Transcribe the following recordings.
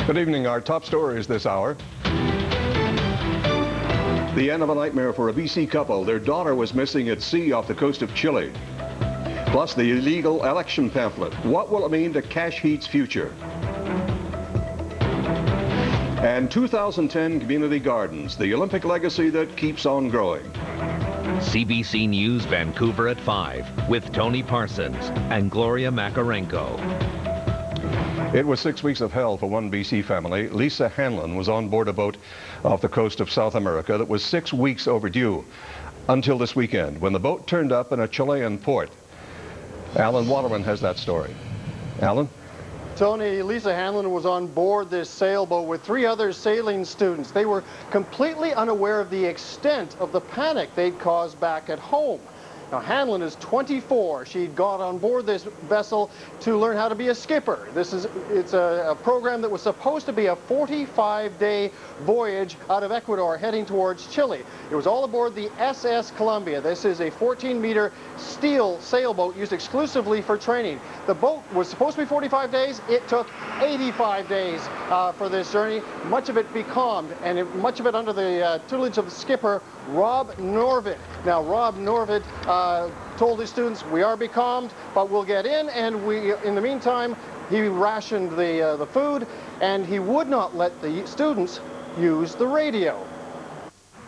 Good evening. Our top stories this hour. The end of a nightmare for a BC couple. Their daughter was missing at sea off the coast of Chile. Plus the illegal election pamphlet. What will it mean to Cash Heat's future? And 2010 Community Gardens, the Olympic legacy that keeps on growing. CBC News Vancouver at 5 with Tony Parsons and Gloria Macarenko. It was 6 weeks of hell for one BC family. Lisa Hanlon was on board a boat off the coast of South America that was 6 weeks overdue until this weekend when the boat turned up in a Chilean port. Alan Waterman has that story. Alan? Tony, Lisa Hanlon was on board this sailboat with 3 other sailing students. They were completely unaware of the extent of the panic they'd caused back at home. Now, Hanlon is 24. She got on board this vessel to learn how to be a skipper. It's a program that was supposed to be a 45-day voyage out of Ecuador heading towards Chile. It was all aboard the SS Columbia. This is a 14-meter steel sailboat used exclusively for training. The boat was supposed to be 45 days. It took 85 days for this journey, much of it becalmed, and much of it under the tutelage of the skipper, Rob Norvid. Now, Rob Norvid told his students, we are becalmed, but we'll get in, and in the meantime, he rationed the food, and he would not let the students use the radio.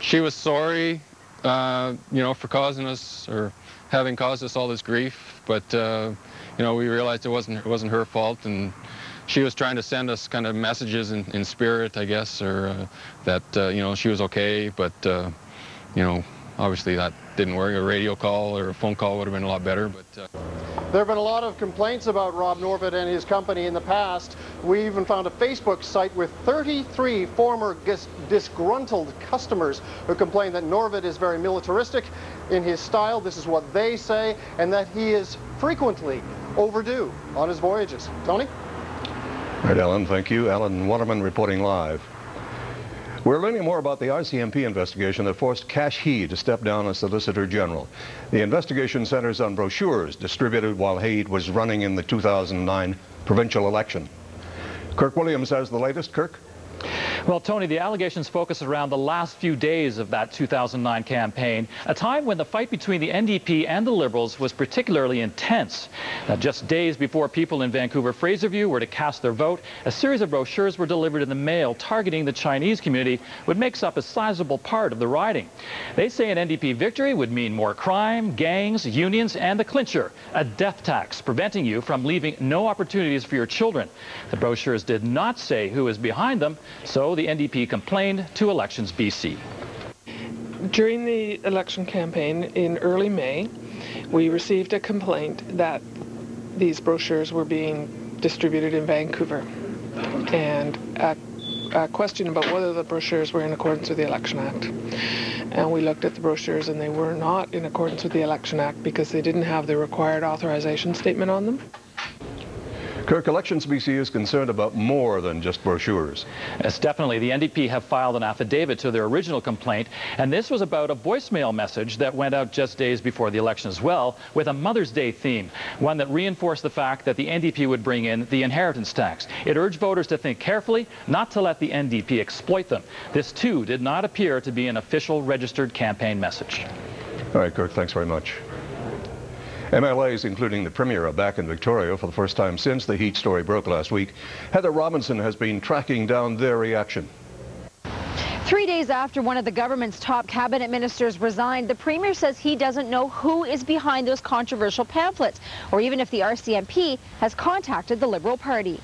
She was sorry, you know, for causing us, or having caused us all this grief, but, you know, we realized it wasn't her fault, and she was trying to send us kind of messages in spirit, I guess, or that, you know, she was okay, but, you know, obviously that didn't work. A radio call or a phone call would have been a lot better. But there have been a lot of complaints about Rob Norvid and his company in the past. We even found a Facebook site with 33 former disgruntled customers who complain that Norvid is very militaristic in his style. This is what they say, and that he is frequently overdue on his voyages. Tony? All right, Alan, thank you. Alan Waterman reporting live. We're learning more about the RCMP investigation that forced Cash Heat to step down as Solicitor General. The investigation centers on brochures distributed while Heat was running in the 2009 provincial election. Kirk Williams has the latest. Kirk? Well, Tony, the allegations focus around the last few days of that 2009 campaign, a time when the fight between the NDP and the Liberals was particularly intense. Now, just days before people in Vancouver Fraserview were to cast their vote, a series of brochures were delivered in the mail targeting the Chinese community, which makes up a sizable part of the riding. They say an NDP victory would mean more crime, gangs, unions, and the clincher, a death tax, preventing you from leaving no opportunities for your children. The brochures did not say who is behind them, so the NDP complained to Elections BC. During the election campaign in early May, we received a complaint that these brochures were being distributed in Vancouver, and a question about whether the brochures were in accordance with the Election Act. And we looked at the brochures, and they were not in accordance with the Election Act because they didn't have the required authorization statement on them. Kirk, Elections BC is concerned about more than just brochures. Yes, definitely. The NDP have filed an affidavit to their original complaint, and this was about a voicemail message that went out just days before the election as well, with a Mother's Day theme, one that reinforced the fact that the NDP would bring in the inheritance tax. It urged voters to think carefully, not to let the NDP exploit them. This, too, did not appear to be an official registered campaign message. All right, Kirk, thanks very much. MLAs, including the Premier, are back in Victoria for the first time since the Heat story broke last week. Heather Robinson has been tracking down their reaction. 3 days after one of the government's top cabinet ministers resigned, the Premier says he doesn't know who is behind those controversial pamphlets, or even if the RCMP has contacted the Liberal Party.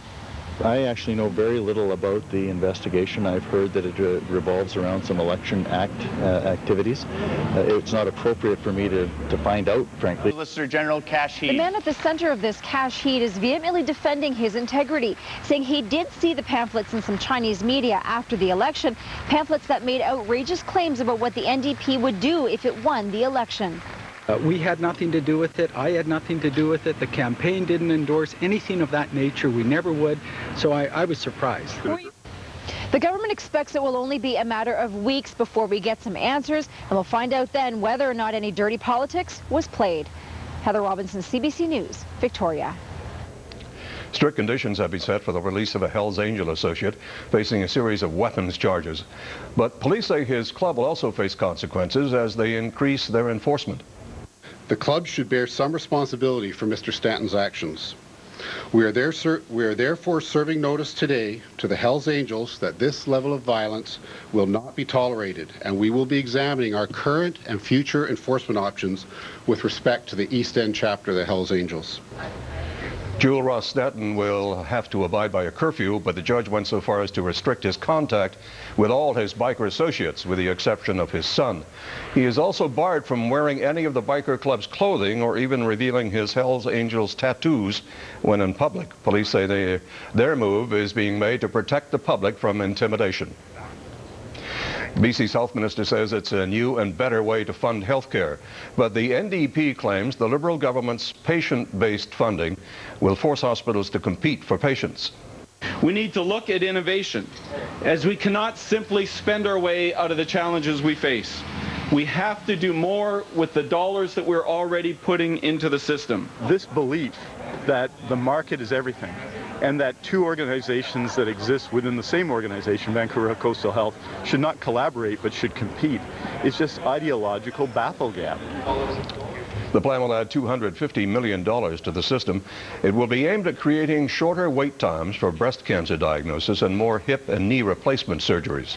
I actually know very little about the investigation. I've heard that it revolves around some Election Act activities. It's not appropriate for me to find out, frankly. Solicitor General Cash Heat. The man at the center of this Cash Heat is vehemently defending his integrity, saying he did see the pamphlets in some Chinese media after the election, pamphlets that made outrageous claims about what the NDP would do if it won the election. We had nothing to do with it. I had nothing to do with it. The campaign didn't endorse anything of that nature. We never would. So I was surprised. The government expects it will only be a matter of weeks before we get some answers, and we'll find out then whether or not any dirty politics was played. Heather Robinson, CBC News, Victoria. Strict conditions have been set for the release of a Hells Angel associate facing a series of weapons charges. But police say his club will also face consequences as they increase their enforcement. The club should bear some responsibility for Mr. Stanton's actions. We are therefore serving notice today to the Hells Angels that this level of violence will not be tolerated, and we will be examining our current and future enforcement options with respect to the East End chapter of the Hells Angels. Jewel Ross Stanton will have to abide by a curfew, but the judge went so far as to restrict his contact with all his biker associates, with the exception of his son. He is also barred from wearing any of the biker club's clothing or even revealing his Hells Angels tattoos when in public. Police say their move is being made to protect the public from intimidation. BC's Health Minister says it's a new and better way to fund health care, but the NDP claims the Liberal government's patient-based funding will force hospitals to compete for patients. We need to look at innovation, as we cannot simply spend our way out of the challenges we face. We have to do more with the dollars that we're already putting into the system. This belief that the market is everything, and that two organizations that exist within the same organization, Vancouver Coastal Health, should not collaborate but should compete, is just ideological battlegap. The plan will add $250 million to the system. It will be aimed at creating shorter wait times for breast cancer diagnosis and more hip and knee replacement surgeries.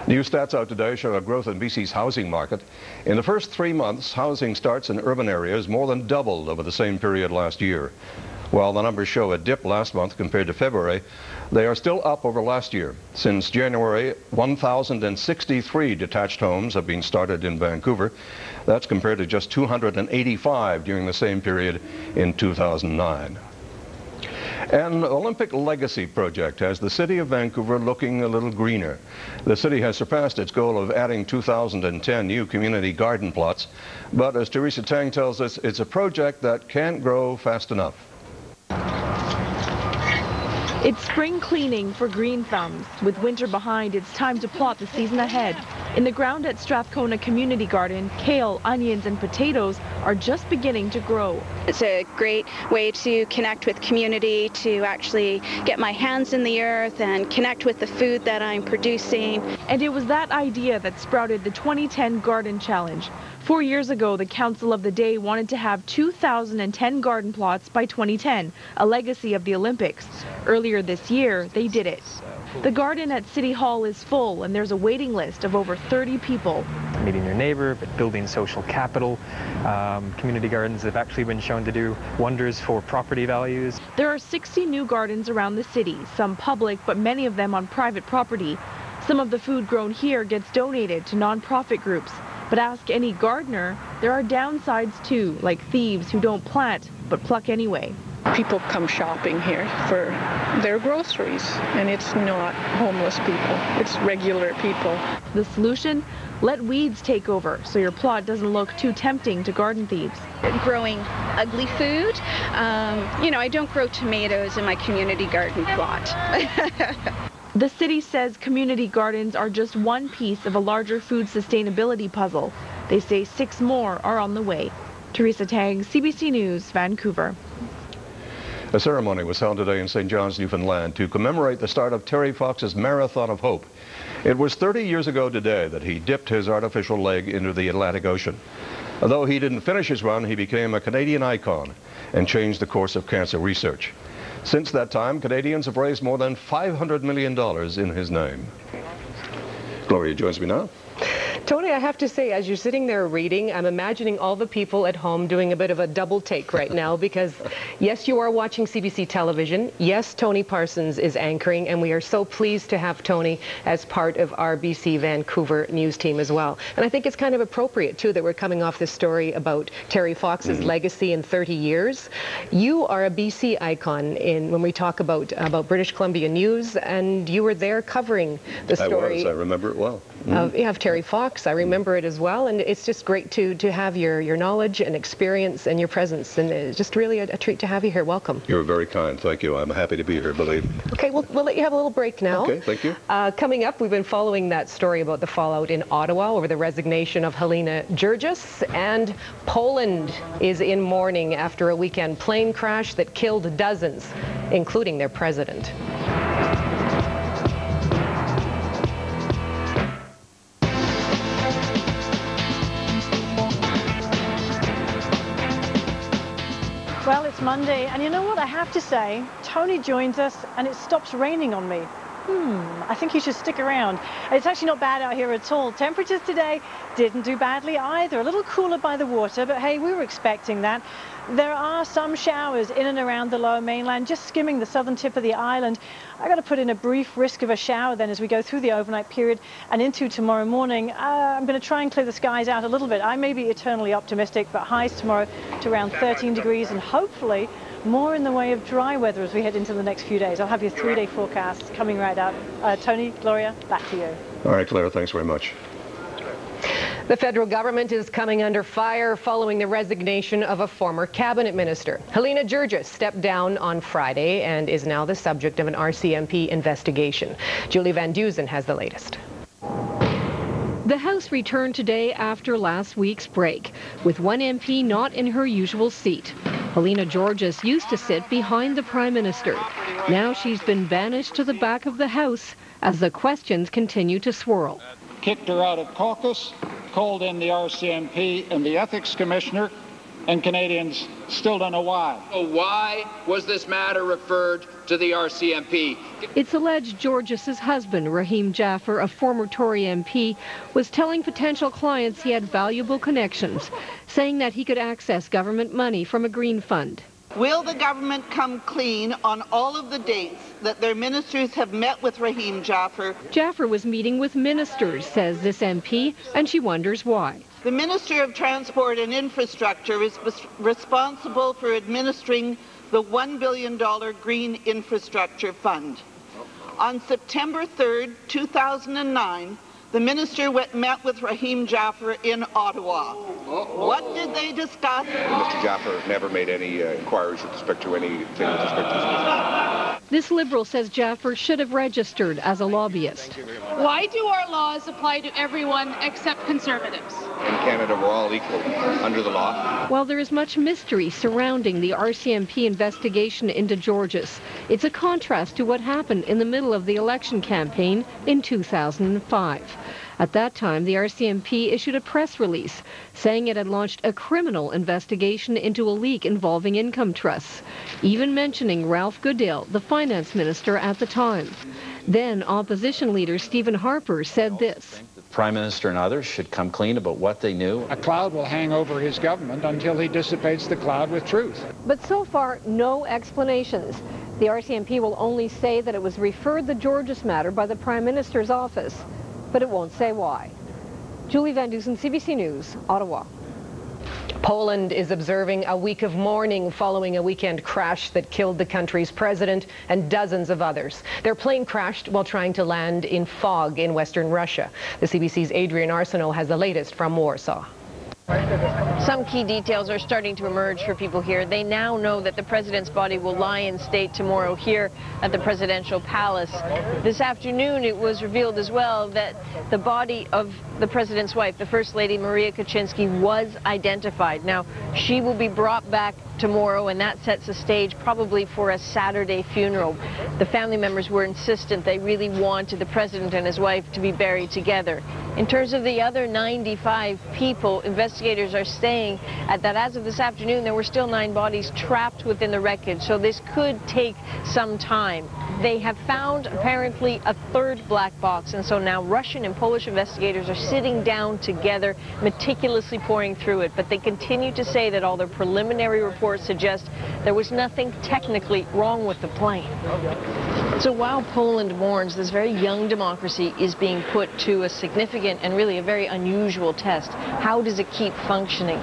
New stats out today show a growth in BC's housing market. In the first 3 months, housing starts in urban areas more than doubled over the same period last year. While the numbers show a dip last month compared to February, they are still up over last year. Since January, 1,063 detached homes have been started in Vancouver. That's compared to just 285 during the same period in 2009. An Olympic legacy project has the city of Vancouver looking a little greener. The city has surpassed its goal of adding 2,010 new community garden plots, but as Teresa Tang tells us, it's a project that can't grow fast enough. It's spring cleaning for green thumbs. With winter behind, it's time to plot the season ahead. In the ground at Strathcona Community Garden, kale, onions, and potatoes are just beginning to grow. It's a great way to connect with community, to actually get my hands in the earth and connect with the food that I'm producing. And it was that idea that sprouted the 2010 Garden Challenge. 4 years ago, the Council of the Day wanted to have 2,010 garden plots by 2010, a legacy of the Olympics. Earlier this year, they did it. The garden at City Hall is full, and there's a waiting list of over 30 people. Meeting your neighbor, but building social capital. Community gardens have actually been shown to do wonders for property values. There are 60 new gardens around the city, some public, but many of them on private property. Some of the food grown here gets donated to nonprofit groups. But ask any gardener, there are downsides too, like thieves who don't plant but pluck anyway. People come shopping here for their groceries, and it's not homeless people, it's regular people. The solution? Let weeds take over so your plot doesn't look too tempting to garden thieves. Growing ugly food, I don't grow tomatoes in my community garden plot. The city says community gardens are just one piece of a larger food sustainability puzzle. They say 6 more are on the way. Teresa Tang, CBC News, Vancouver. A ceremony was held today in St. John's, Newfoundland to commemorate the start of Terry Fox's Marathon of Hope. It was 30 years ago today that he dipped his artificial leg into the Atlantic Ocean. Although he didn't finish his run, he became a Canadian icon and changed the course of cancer research. Since that time, Canadians have raised more than $500 million in his name. Gloria joins me now. Tony, I have to say, as you're sitting there reading, I'm imagining all the people at home doing a bit of a double take right now because, yes, you are watching CBC television. Yes, Tony Parsons is anchoring, and we are so pleased to have Tony as part of our BC Vancouver news team as well. And I think it's kind of appropriate, too, that we're coming off this story about Terry Fox's legacy in 30 years. You are a BC icon when we talk about British Columbia News, and you were there covering the story. I remember it well. You have Terry Fox talks. I remember it as well, and it's just great to have your knowledge and experience and your presence, and it's just really a treat to have you here. Welcome. You're very kind. Thank you. I'm happy to be here, believe me. Okay, we'll let you have a little break now. Okay, thank you. Coming up, we've been following that story about the fallout in Ottawa over the resignation of Helena Georges, and Poland is in mourning after a weekend plane crash that killed dozens, including their president. Well, it's Monday, and you know what I have to say? Tony joins us, and it stops raining on me. I think he should stick around. It's actually not bad out here at all. Temperatures today didn't do badly either. A little cooler by the water, but hey, we were expecting that. There are some showers in and around the lower mainland, just skimming the southern tip of the island. I got to put in a brief risk of a shower then as we go through the overnight period and into tomorrow morning. I'm going to try and clear the skies out a little bit. I may be eternally optimistic, but highs tomorrow to around 13 degrees and hopefully more in the way of dry weather as we head into the next few days. I'll have your 3-day forecast coming right up. Tony, Gloria, back to you. All right, Claire, thanks very much. The federal government is coming under fire following the resignation of a former cabinet minister. Helena Georges stepped down on Friday and is now the subject of an RCMP investigation. Julie Van Dusen has the latest. The House returned today after last week's break, with one MP not in her usual seat. Helena Georges used to sit behind the Prime Minister. Now she's been banished to the back of the House as the questions continue to swirl. Kicked her out of caucus, called in the RCMP and the Ethics Commissioner, and Canadians still don't know why. Why was this matter referred to the RCMP? It's alleged Georges' husband, Rahim Jaffer, a former Tory MP, was telling potential clients he had valuable connections, saying that he could access government money from a green fund. Will the government come clean on all of the dates that their ministers have met with Rahim Jaffer? Jaffer was meeting with ministers, says this MP, and she wonders why. The Minister of Transport and Infrastructure is responsible for administering the $1 billion Green Infrastructure Fund. On September 3rd, 2009, the minister met with Rahim Jaffer in Ottawa. What did they discuss? Mr. Jaffer never made any inquiries with respect to anything with respect to this. This Liberal says Jaffer should have registered as a lobbyist. Why do our laws apply to everyone except Conservatives? In Canada, we're all equal under the law. While there is much mystery surrounding the RCMP investigation into Georges, it's a contrast to what happened in the middle of the election campaign in 2005. At that time, the RCMP issued a press release saying it had launched a criminal investigation into a leak involving income trusts, even mentioning Ralph Goodale, the finance minister at the time. Then opposition leader Stephen Harper said this. The Prime Minister and others should come clean about what they knew. A cloud will hang over his government until he dissipates the cloud with truth. But so far, no explanations. The RCMP will only say that it was referred the Georges matter by the Prime Minister's office, but it won't say why. Julie Van Dusen, CBC News, Ottawa. Poland is observing a week of mourning following a weekend crash that killed the country's president and dozens of others. Their plane crashed while trying to land in fog in western Russia. The CBC's Adrian Arsenault has the latest from Warsaw. Some key details are starting to emerge for people here. They now know that the president's body will lie in state tomorrow here at the presidential palace. This afternoon, it was revealed as well that the body of the president's wife, the First Lady Maria Kaczynski, was identified. Now, she will be brought back tomorrow, and that sets the stage probably for a Saturday funeral. The family members were insistent. They really wanted the president and his wife to be buried together. In terms of the other 95 people, investigators are saying that as of this afternoon, there were still 9 bodies trapped within the wreckage, so this could take some time. They have found, apparently, a third black box, and so now Russian and Polish investigators are sitting down together, meticulously poring through it, but they continue to say that all their preliminary reports suggest there was nothing technically wrong with the plane. So while Poland mourns, this very young democracy is being put to a significant and really a very unusual test. How does it keep functioning?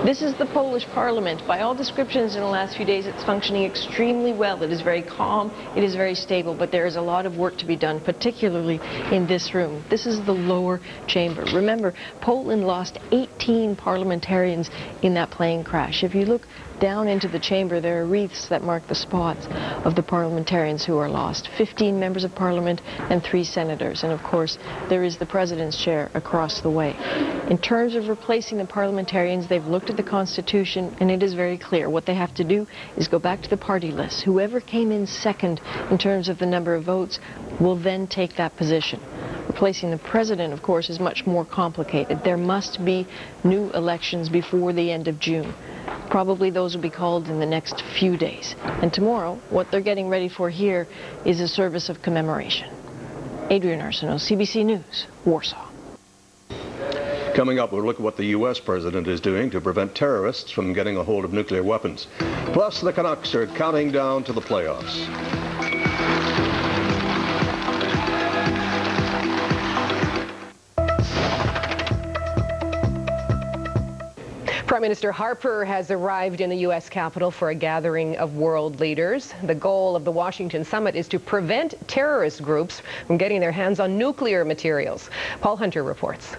This is the Polish parliament. By all descriptions in the last few days, it's functioning extremely well. It is very calm, it is very stable, but there is a lot of work to be done, particularly in this room. This is the lower chamber. Remember, Poland lost 18 parliamentarians in that plane crash. If you look down into the chamber, there are wreaths that mark the spots of the parliamentarians who are lost. 15 members of parliament and 3 senators. And of course, there is the president's chair across the way. In terms of replacing the parliamentarians, they've looked at the Constitution, and it is very clear. What they have to do is go back to the party list. Whoever came in second in terms of the number of votes will then take that position. Replacing the president, of course, is much more complicated. There must be new elections before the end of June. Probably those will be called in the next few days. And tomorrow, what they're getting ready for here is a service of commemoration. Adrian Arsenault, CBC News, Warsaw. Coming up, we'll look at what the U.S. president is doing to prevent terrorists from getting a hold of nuclear weapons. Plus, the Canucks are counting down to the playoffs. Prime Minister Harper has arrived in the U.S. Capitol for a gathering of world leaders. The goal of the Washington summit is to prevent terrorist groups from getting their hands on nuclear materials. Paul Hunter reports.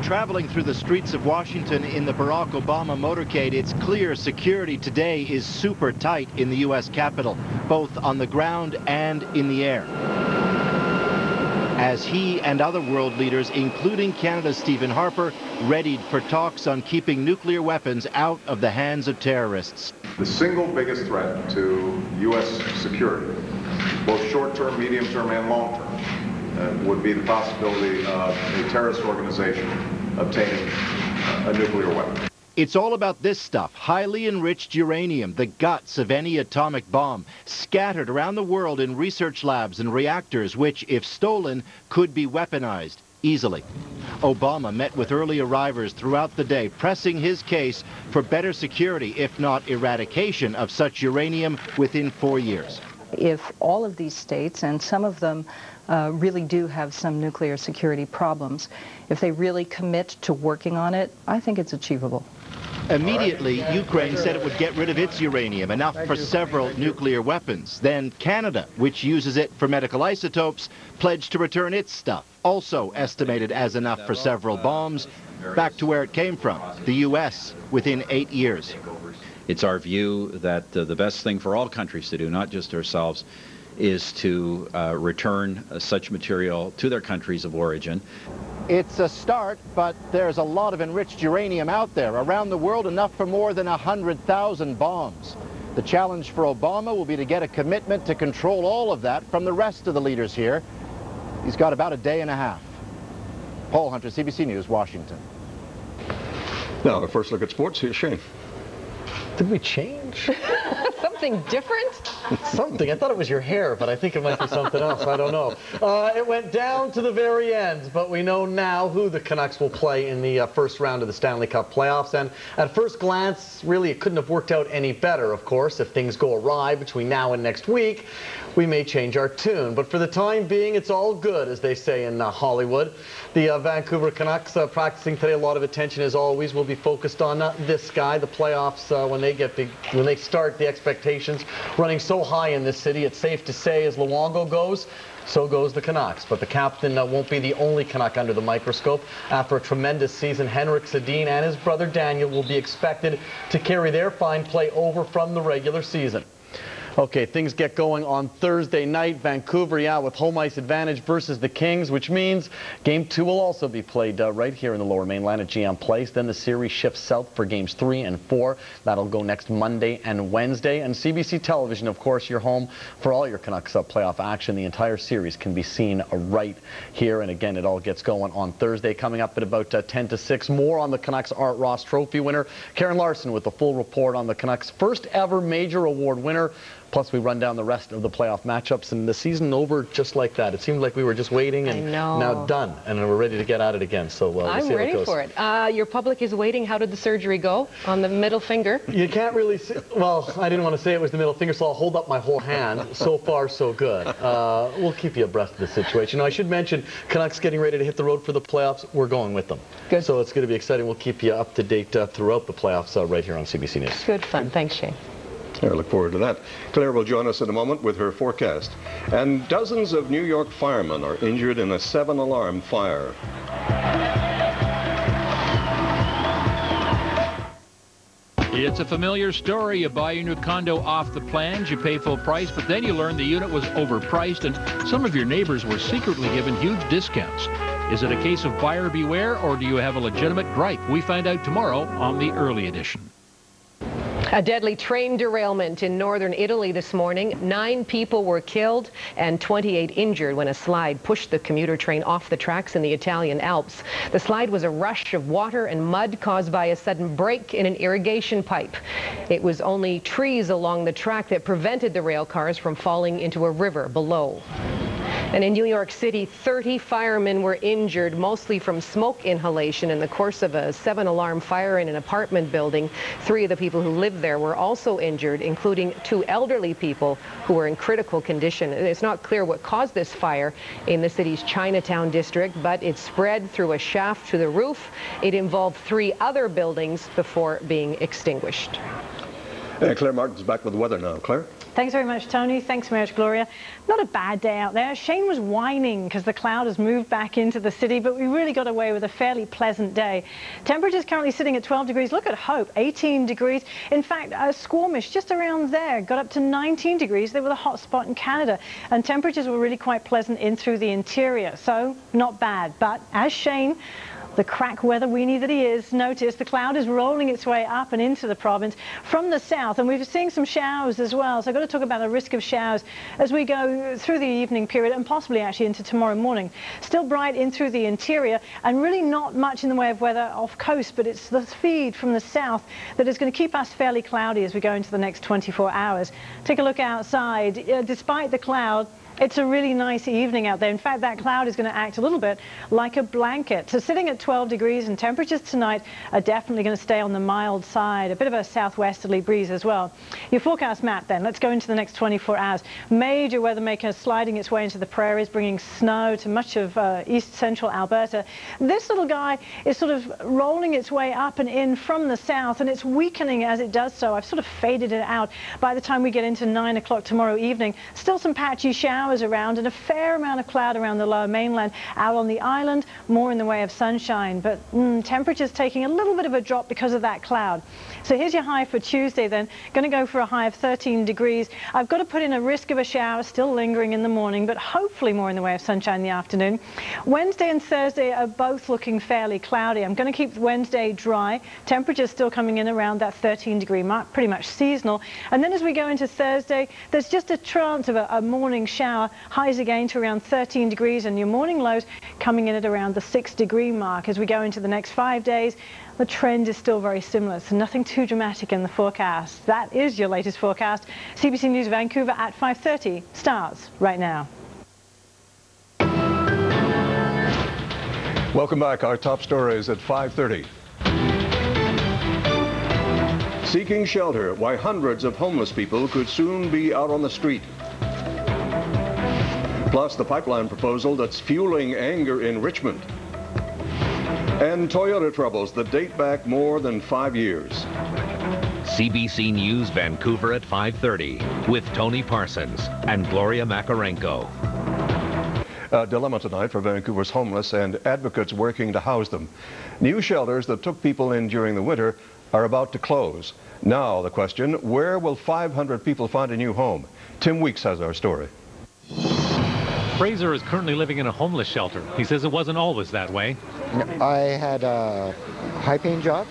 Traveling through the streets of Washington in the Barack Obama motorcade, it's clear security today is super tight in the U.S. Capitol, both on the ground and in the air, as he and other world leaders, including Canada's Stephen Harper, readied for talks on keeping nuclear weapons out of the hands of terrorists. The single biggest threat to U.S. security, both short-term, medium-term, and long-term, would be the possibility of a terrorist organization obtaining a nuclear weapon. It's all about this stuff, highly enriched uranium, the guts of any atomic bomb, scattered around the world in research labs and reactors, which, if stolen, could be weaponized easily. Obama met with early arrivers throughout the day, pressing his case for better security, if not eradication, of such uranium within 4 years. If all of these states, and some of them really do have some nuclear security problems, if they really commit to working on it, I think it's achievable. Immediately, Ukraine said it would get rid of its uranium, enough for several nuclear weapons. Then Canada, which uses it for medical isotopes, pledged to return its stuff, also estimated as enough for several bombs, back to where it came from, the U.S., within 8 years. It's our view that the best thing for all countries to do, not just ourselves, is to return such material to their countries of origin. It's a start, but there's a lot of enriched uranium out there. Around the world, enough for more than 100,000 bombs. The challenge for Obama will be to get a commitment to control all of that from the rest of the leaders here. He's got about a day and a half. Paul Hunter, CBC News, Washington. Now, the first look at sports. Here's Shane. Did we change? Something different? Something. I thought it was your hair, but I think it might be something else. I don't know. It went down to the very end, but we know now who the Canucks will play in the first round of the Stanley Cup playoffs. And at first glance, really, it couldn't have worked out any better, of course. If things go awry between now and next week, we may change our tune. But for the time being, it's all good, as they say in Hollywood. The Vancouver Canucks practicing today. A lot of attention, as always, will be focused on this guy. The playoffs, when they start, the expectations running so high in this city, it's safe to say, as Luongo goes, so goes the Canucks. But the captain won't be the only Canuck under the microscope. After a tremendous season, Henrik Sedin and his brother Daniel will be expected to carry their fine play over from the regular season. Okay, things get going on Thursday night. Vancouver, with home ice advantage versus the Kings, which means Game 2 will also be played right here in the Lower Mainland at GM Place. Then the series shifts south for Games 3 and 4. That'll go next Monday and Wednesday. And CBC Television, of course, your home for all your Canucks playoff action. The entire series can be seen right here. And again, it all gets going on Thursday. Coming up at about 10 to 6. More on the Canucks Art Ross Trophy winner, Karen Larson, with a full report on the Canucks' first ever major award winner. Plus, we run down the rest of the playoff matchups, and the season over just like that. It seemed like we were just waiting, and now done, and we're ready to get at it again. So we'll I'm see how it ready goes. for it. Your public is waiting. How did the surgery go on the middle finger? You can't really see. Well, I didn't want to say it was the middle finger, so I'll hold up my whole hand. So far, so good. We'll keep you abreast of the situation. Now, I should mention, Canucks getting ready to hit the road for the playoffs. We're going with them. Good. So it's going to be exciting. We'll keep you up to date throughout the playoffs right here on CBC News. Good fun. Thanks, Shane. I look forward to that. Claire will join us in a moment with her forecast. And dozens of New York firemen are injured in a 7-alarm fire. It's a familiar story. You buy your new condo off the plans, you pay full price, but then you learn the unit was overpriced and some of your neighbors were secretly given huge discounts. Is it a case of buyer beware, or do you have a legitimate gripe? We find out tomorrow on the early edition. A deadly train derailment in northern Italy this morning. 9 people were killed and 28 injured when a slide pushed the commuter train off the tracks in the Italian Alps. The slide was a rush of water and mud caused by a sudden break in an irrigation pipe. It was only trees along the track that prevented the rail cars from falling into a river below. And in New York City, 30 firemen were injured, mostly from smoke inhalation in the course of a 7-alarm fire in an apartment building. 3 of the people who lived there were also injured, including 2 elderly people who were in critical condition. It's not clear what caused this fire in the city's Chinatown district, but it spread through a shaft to the roof. It involved 3 other buildings before being extinguished. Claire Martin's back with the weather now. Claire? Thanks very much, Tony. Thanks very much, Gloria. Not a bad day out there. Shane was whining because the cloud has moved back into the city, but we really got away with a fairly pleasant day. Temperatures currently sitting at 12 degrees. Look at Hope, 18 degrees. In fact, Squamish, just around there, got up to 19 degrees. They were the hot spot in Canada, and temperatures were really quite pleasant in through the interior, so not bad. But as Shane, the crack weather weenie that he is, noticed, the cloud is rolling its way up and into the province from the south, and we're seeing some showers as well. So I've got to talk about the risk of showers as we go through the evening period and possibly actually into tomorrow morning. Still bright in through the interior and really not much in the way of weather off coast, but it's the feed from the south that is going to keep us fairly cloudy as we go into the next 24 hours. Take a look outside. Despite the cloud, it's a really nice evening out there. In fact, that cloud is going to act a little bit like a blanket. So sitting at 12 degrees, and temperatures tonight are definitely going to stay on the mild side. A bit of a southwesterly breeze as well. Your forecast map then. Let's go into the next 24 hours. Major weather maker sliding its way into the prairies, bringing snow to much of east central Alberta. This little guy is sort of rolling its way up and in from the south, and it's weakening as it does so. I've sort of faded it out by the time we get into 9 o'clock tomorrow evening. Still some patchy showers around and a fair amount of cloud around the lower mainland. Out on the island, more in the way of sunshine, but temperatures taking a little bit of a drop because of that cloud. So here's your high for Tuesday then. Going to go for a high of 13 degrees. I've got to put in a risk of a shower, still lingering in the morning, but hopefully more in the way of sunshine in the afternoon. Wednesday and Thursday are both looking fairly cloudy. I'm going to keep Wednesday dry. Temperatures still coming in around that 13-degree mark, pretty much seasonal. And then as we go into Thursday, there's just a chance of a morning shower. Highs again to around 13 degrees, and your morning lows coming in at around the 6-degree mark. As we go into the next 5 days, the trend is still very similar, so nothing too dramatic in the forecast. That is your latest forecast. CBC News Vancouver at 5:30 starts right now. Welcome back. Our top stories at 5:30. Seeking shelter, why hundreds of homeless people could soon be out on the street. Plus the pipeline proposal that's fueling anger in Richmond. And Toyota troubles that date back more than 5 years. CBC News Vancouver at 5:30 with Tony Parsons and Gloria Macarenko. A dilemma tonight for Vancouver's homeless and advocates working to house them. New shelters that took people in during the winter are about to close. Now the question, where will 500 people find a new home? Tim Weeks has our story. Fraser is currently living in a homeless shelter. He says it wasn't always that way. I had a high-paying job,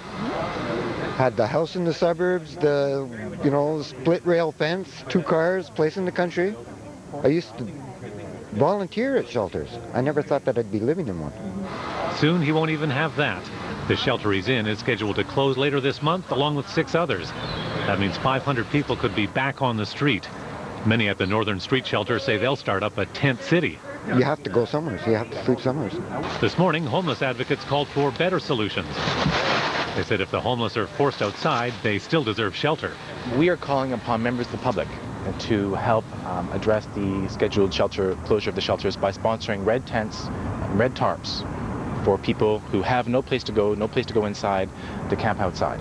had the house in the suburbs, the split rail fence, 2 cars, place in the country. I used to volunteer at shelters. I never thought that I'd be living in one. Soon he won't even have that. The shelter he's in is scheduled to close later this month, along with 6 others. That means 500 people could be back on the street. Many at the Northern Street Shelter say they'll start up a tent city. You have to go somewhere. So you have to sleep somewhere. This morning, homeless advocates called for better solutions. They said if the homeless are forced outside, they still deserve shelter. We are calling upon members of the public to help address the scheduled closure of the shelters by sponsoring red tents and red tarps for people who have no place to go inside, to camp outside.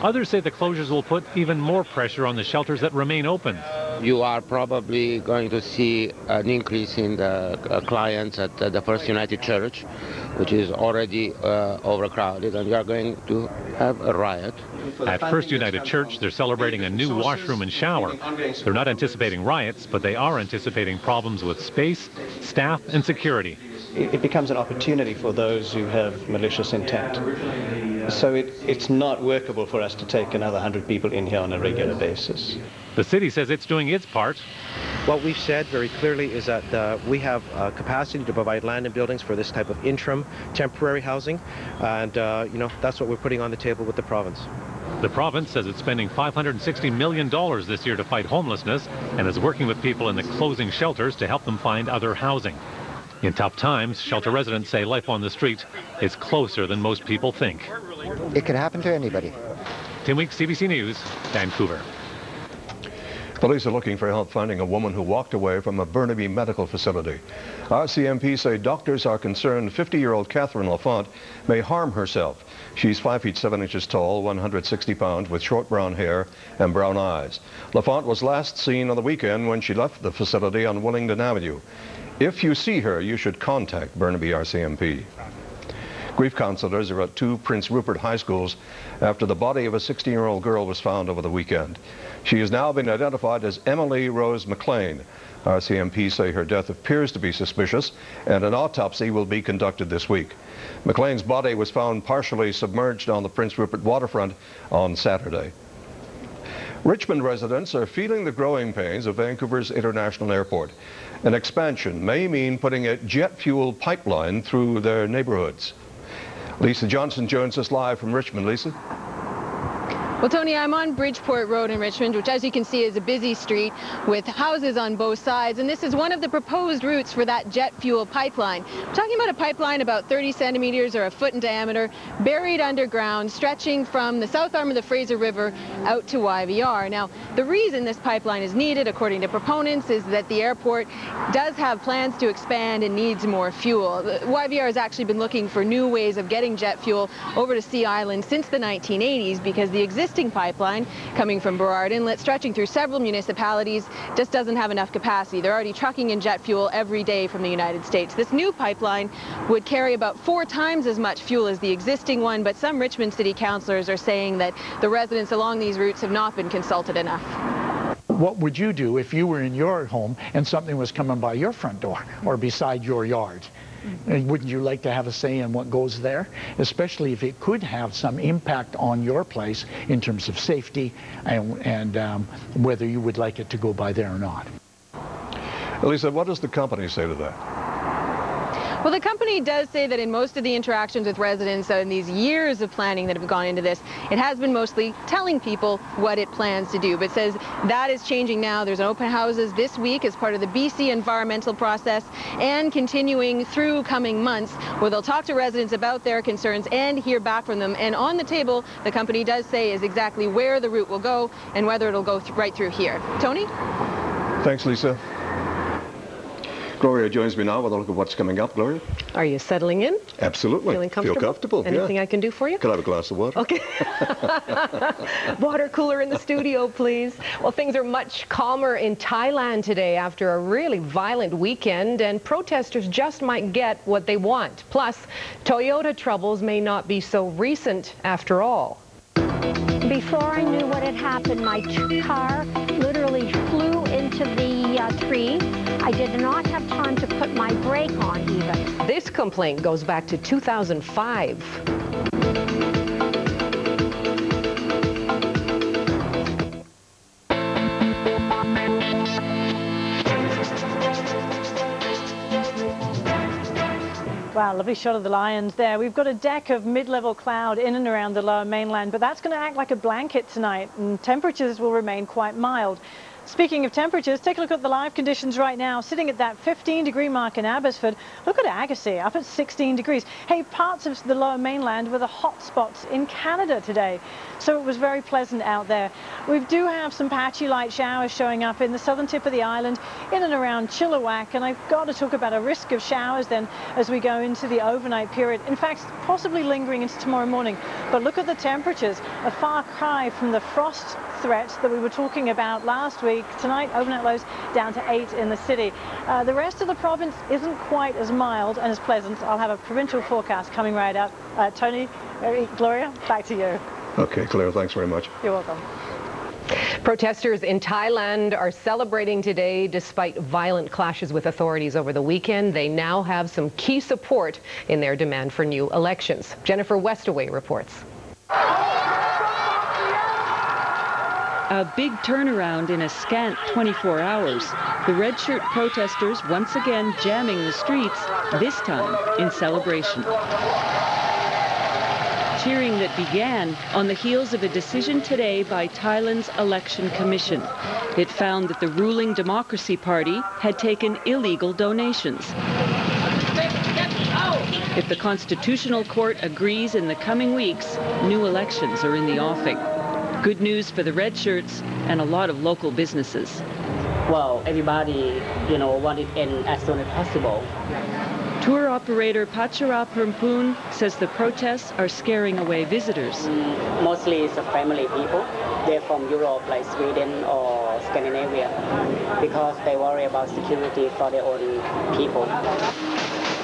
Others say the closures will put even more pressure on the shelters that remain open. You are probably going to see an increase in the clients at the First United Church, which is already overcrowded, and you are going to have a riot. At First United Church, they're celebrating a new washroom and shower. They're not anticipating riots, but they are anticipating problems with space, staff, and security. It becomes an opportunity for those who have malicious intent. So it's not workable for us to take another 100 people in here on a regular basis. The city says it's doing its part. What we've said very clearly is that we have capacity to provide land and buildings for this type of interim, temporary housing, and that's what we're putting on the table with the province. The province says it's spending $560 million this year to fight homelessness and is working with people in the closing shelters to help them find other housing. In tough times, shelter residents say life on the street is closer than most people think. It can happen to anybody. Tim Weeks, CBC News, Vancouver. Police are looking for help finding a woman who walked away from a Burnaby medical facility. RCMP say doctors are concerned 50-year-old Catherine Lafont may harm herself. She's 5 feet 7 inches tall, 160 pounds, with short brown hair and brown eyes. Lafont was last seen on the weekend when she left the facility on Willingdon Avenue. If you see her, you should contact Burnaby RCMP. Grief counselors are at 2 Prince Rupert high schools after the body of a 16-year-old girl was found over the weekend. She has now been identified as Emily Rose McLean. RCMP say her death appears to be suspicious and an autopsy will be conducted this week. McLean's body was found partially submerged on the Prince Rupert waterfront on Saturday. Richmond residents are feeling the growing pains of Vancouver's International Airport. An expansion may mean putting a jet fuel pipeline through their neighborhoods. Lisa Johnson joins us live from Richmond. Lisa? Well, Tony, I'm on Bridgeport Road in Richmond, which, as you can see, is a busy street with houses on both sides, and this is one of the proposed routes for that jet fuel pipeline. We're talking about a pipeline about 30 centimeters or a foot in diameter, buried underground, stretching from the south arm of the Fraser River out to YVR. Now, the reason this pipeline is needed, according to proponents, is that the airport does have plans to expand and needs more fuel. YVR has actually been looking for new ways of getting jet fuel over to Sea Island since the 1980s because the existing pipeline coming from Burrard Inlet, stretching through several municipalities, just doesn't have enough capacity. They're already trucking in jet fuel every day from the United States. This new pipeline would carry about 4 times as much fuel as the existing one, but some Richmond City councillors are saying that the residents along these routes have not been consulted enough. What would you do if you were in your home and something was coming by your front door or beside your yard? And wouldn't you like to have a say in what goes there, especially if it could have some impact on your place in terms of safety and whether you would like it to go by there or not? Elisa, what does the company say to that? Well, the company does say that in most of the interactions with residents in these years of planning that have gone into this, it has been mostly telling people what it plans to do, but says that is changing now. There's open houses this week as part of the BC environmental process and continuing through coming months where they'll talk to residents about their concerns and hear back from them. And on the table, the company does say is exactly where the route will go and whether it'll go right through here. Tony? Thanks, Lisa. Gloria joins me now with a look at what's coming up. Gloria? Are you settling in? Absolutely. Feeling comfortable? Feel comfortable, Anything I can do for you? Could I have a glass of water? Okay. Water cooler in the studio, please. Well, things are much calmer in Thailand today after a really violent weekend, and protesters just might get what they want. Plus, Toyota troubles may not be so recent after all. Before I knew what had happened, my car literally flew into the tree. I did not have time to put my brake on even. This complaint goes back to 2005. Wow, lovely shot of the Lions there. We've got a deck of mid-level cloud in and around the lower mainland, but that's going to act like a blanket tonight, and temperatures will remain quite mild. Speaking of temperatures, take a look at the live conditions right now, sitting at that 15-degree mark in Abbotsford. Look at Agassiz, up at 16 degrees. Hey, parts of the lower mainland were the hot spots in Canada today, so it was very pleasant out there. We do have some patchy light showers showing up in the southern tip of the island, in and around Chilliwack, and I've got to talk about a risk of showers then as we go into the overnight period. In fact, possibly lingering into tomorrow morning. But look at the temperatures, a far cry from the frost threat that we were talking about last week. Tonight, overnight lows down to 8 in the city. The rest of the province isn't quite as mild and as pleasant. I'll have a provincial forecast coming right up. Tony, Gloria, back to you. Okay, Claire, thanks very much. You're welcome. Protesters in Thailand are celebrating today despite violent clashes with authorities over the weekend. They now have some key support in their demand for new elections. Jennifer Westaway reports. A big turnaround in a scant 24 hours. The red shirt protesters once again jamming the streets, this time in celebration. Cheering that began on the heels of a decision today by Thailand's Election Commission. It found that the ruling Democracy Party had taken illegal donations. If the Constitutional Court agrees in the coming weeks, new elections are in the offing. Good news for the red shirts and a lot of local businesses. Well, everybody, want it end as soon as possible. Tour operator Pachara Permpoon says the protests are scaring away visitors. Mostly it's family people. They're from Europe, like Sweden or Scandinavia, because they worry about security for their own people.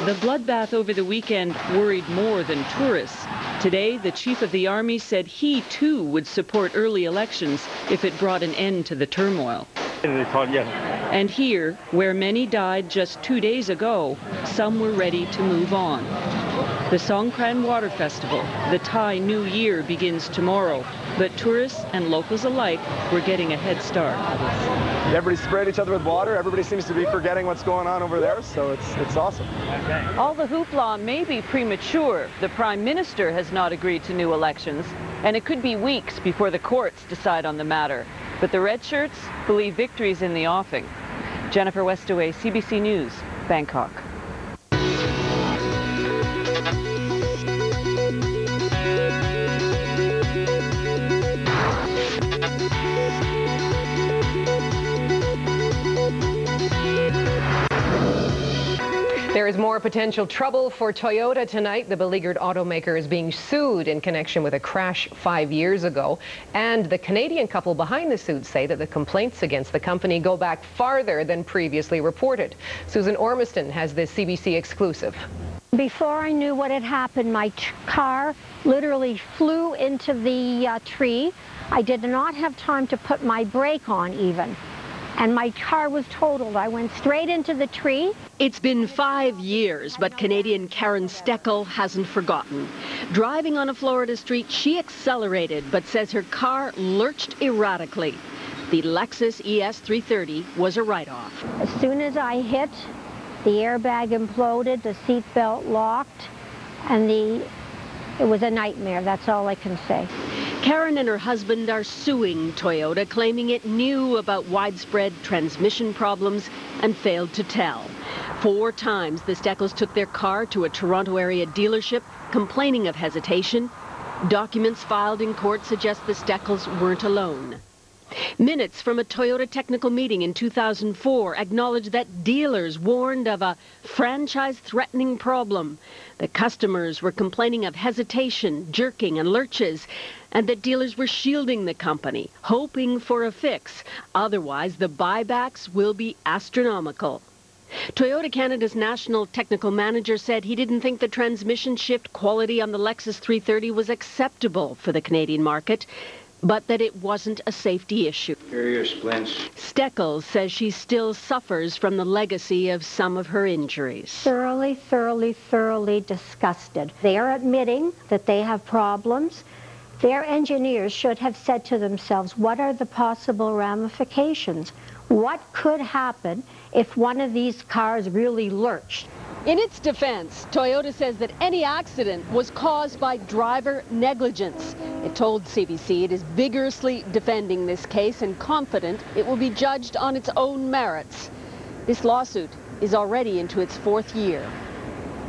The bloodbath over the weekend worried more than tourists. Today, the chief of the army said he too would support early elections if it brought an end to the turmoil. And here, where many died just 2 days ago, some were ready to move on. The Songkran Water Festival, the Thai New Year, begins tomorrow, but tourists and locals alike were getting a head start. Everybody sprayed each other with water. Everybody seems to be forgetting what's going on over there, so it's awesome. All the hoopla may be premature. The Prime Minister has not agreed to new elections, and it could be weeks before the courts decide on the matter. But the red shirts believe victory's in the offing. Jennifer Westaway, CBC News, Bangkok. There is more potential trouble for Toyota tonight. The beleaguered automaker is being sued in connection with a crash 5 years ago. And the Canadian couple behind the suit say that the complaints against the company go back farther than previously reported. Susan Ormiston has this CBC exclusive. Before I knew what had happened, my car literally flew into the tree. I did not have time to put my brake on even. And my car was totaled. I went straight into the tree. It's been 5 years, but Canadian Karen Steckel hasn't forgotten. Driving on a Florida street, she accelerated, but says her car lurched erratically. The Lexus ES330 was a write-off. As soon as I hit, the airbag imploded, the seatbelt locked, and it was a nightmare. That's all I can say. Karen and her husband are suing Toyota, claiming it knew about widespread transmission problems and failed to tell. 4 times the Steckles took their car to a Toronto area dealership, complaining of hesitation. Documents filed in court suggest the Steckles weren't alone. Minutes from a Toyota technical meeting in 2004 acknowledged that dealers warned of a franchise-threatening problem. The customers were complaining of hesitation, jerking, and lurches, and that dealers were shielding the company, hoping for a fix. Otherwise, the buybacks will be astronomical. Toyota Canada's national technical manager said he didn't think the transmission shift quality on the Lexus 330 was acceptable for the Canadian market, but that it wasn't a safety issue. Here are your splints. Steckles says she still suffers from the legacy of some of her injuries. Thoroughly, thoroughly, thoroughly disgusted. They are admitting that they have problems. Their engineers should have said to themselves, what are the possible ramifications? What could happen if one of these cars really lurched? In its defense, Toyota says that any accident was caused by driver negligence. It told CBC it is vigorously defending this case and confident it will be judged on its own merits. This lawsuit is already into its 4th year.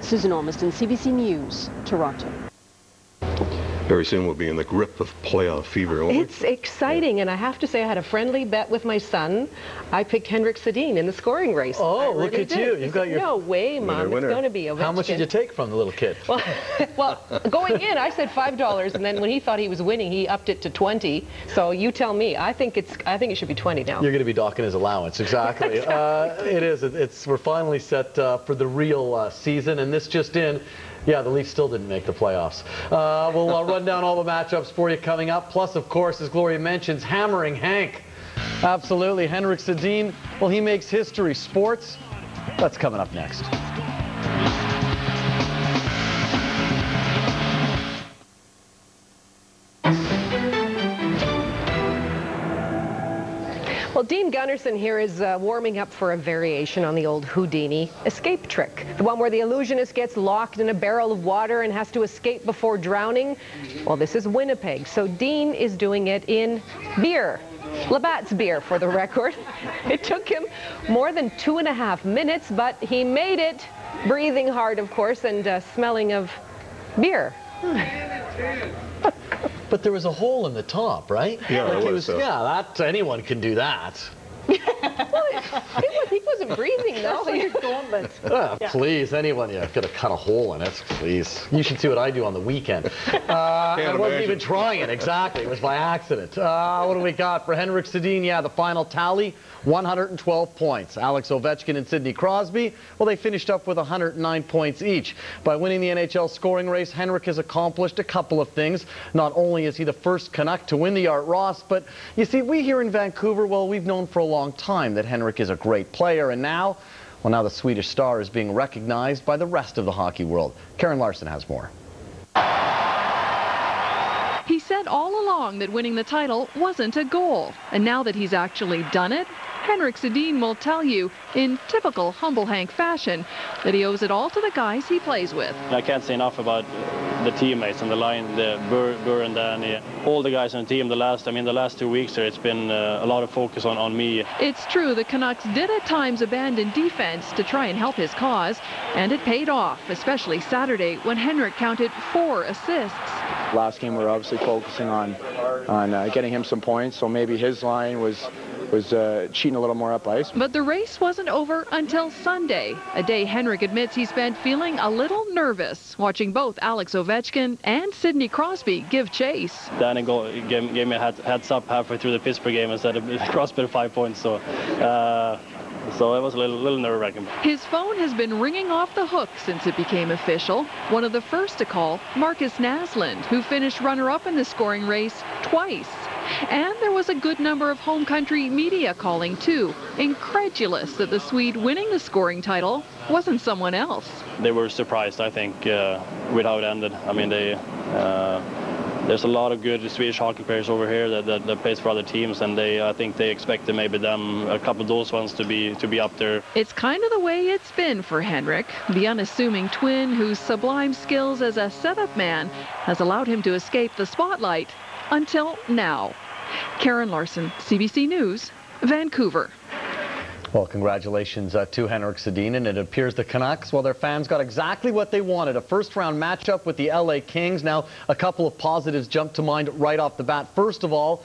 Susan Ormiston, CBC News, Toronto. Very soon we'll be in the grip of playoff fever, won't we? It's exciting, and I have to say I had a friendly bet with my son. I picked Henrik Sedin in the scoring race. Oh, look at you. You've got your... No way, Mom. Winner. It's going to be Ovechkin. How much did you take from the little kid? Well, going in, I said $5, and then when he thought he was winning, he upped it to 20. So you tell me. I think it should be 20 now. You're going to be docking his allowance, exactly. It is. We're finally set for the real season, and this just in. Yeah, the Leafs still didn't make the playoffs. We'll run down all the matchups for you coming up. Plus, of course, as Gloria mentions, hammering Hank. Absolutely. Henrik Sedin, well, he makes history. Sports, that's coming up next. Well, Dean Gunnarsson here is warming up for a variation on the old Houdini escape trick. The one where the illusionist gets locked in a barrel of water and has to escape before drowning. Well, this is Winnipeg, so Dean is doing it in beer. Labatt's beer, for the record. It took him more than 2.5 minutes, but he made it, breathing hard, of course, and smelling of beer. But there was a hole in the top, right? Yeah, like that anyone can do that. He wasn't breathing, though. Please, anyone, could have cut a hole in it. Please. You should see what I do on the weekend. I wasn't even trying it, exactly. It was by accident. What do we got for Henrik Sedin? Yeah, the final tally, 112 points. Alex Ovechkin and Sidney Crosby, well, they finished up with 109 points each. By winning the NHL scoring race, Henrik has accomplished a couple of things. Not only is he the first Canuck to win the Art Ross, but you see, we here in Vancouver, well, we've known for a long time that Henrik is a great player, and now the Swedish star is being recognized by the rest of the hockey world. Karen Larson has more. He said all along that winning the title wasn't a goal, and now that he's actually done it, Henrik Sedin will tell you, in typical humble Hank fashion, that he owes it all to the guys he plays with. I can't say enough about the teammates on the line, the Burr and Danny, all the guys on the team. The last 2 weeks there, it's been a lot of focus on me. It's true the Canucks did at times abandon defense to try and help his cause, and it paid off, especially Saturday when Henrik counted 4 assists. Last game we were obviously focusing on getting him some points, so maybe his line was cheating a little more up ice. But the race wasn't over until Sunday, a day Henrik admits he spent feeling a little nervous, watching both Alex Ovechkin and Sidney Crosby give chase. Danny gave me a heads up halfway through the Pittsburgh game instead of Crosby at 5 points, so it was a little nerve-wracking. His phone has been ringing off the hook since it became official. One of the first to call, Marcus Naslund, who finished runner-up in the scoring race twice. And there was a good number of home country media calling, too, incredulous that the Swede winning the scoring title wasn't someone else. They were surprised, I think, with how it ended. I mean, there's a lot of good Swedish hockey players over here that plays for other teams, and I think they expected maybe a couple of those ones to be up there. It's kind of the way it's been for Henrik, the unassuming twin whose sublime skills as a setup man has allowed him to escape the spotlight until now. Karen Larson, CBC News, Vancouver. Well, congratulations to Henrik Sedin, and it appears the Canucks, well, their fans got exactly what they wanted, a first-round matchup with the LA Kings. Now, a couple of positives jump to mind right off the bat. First of all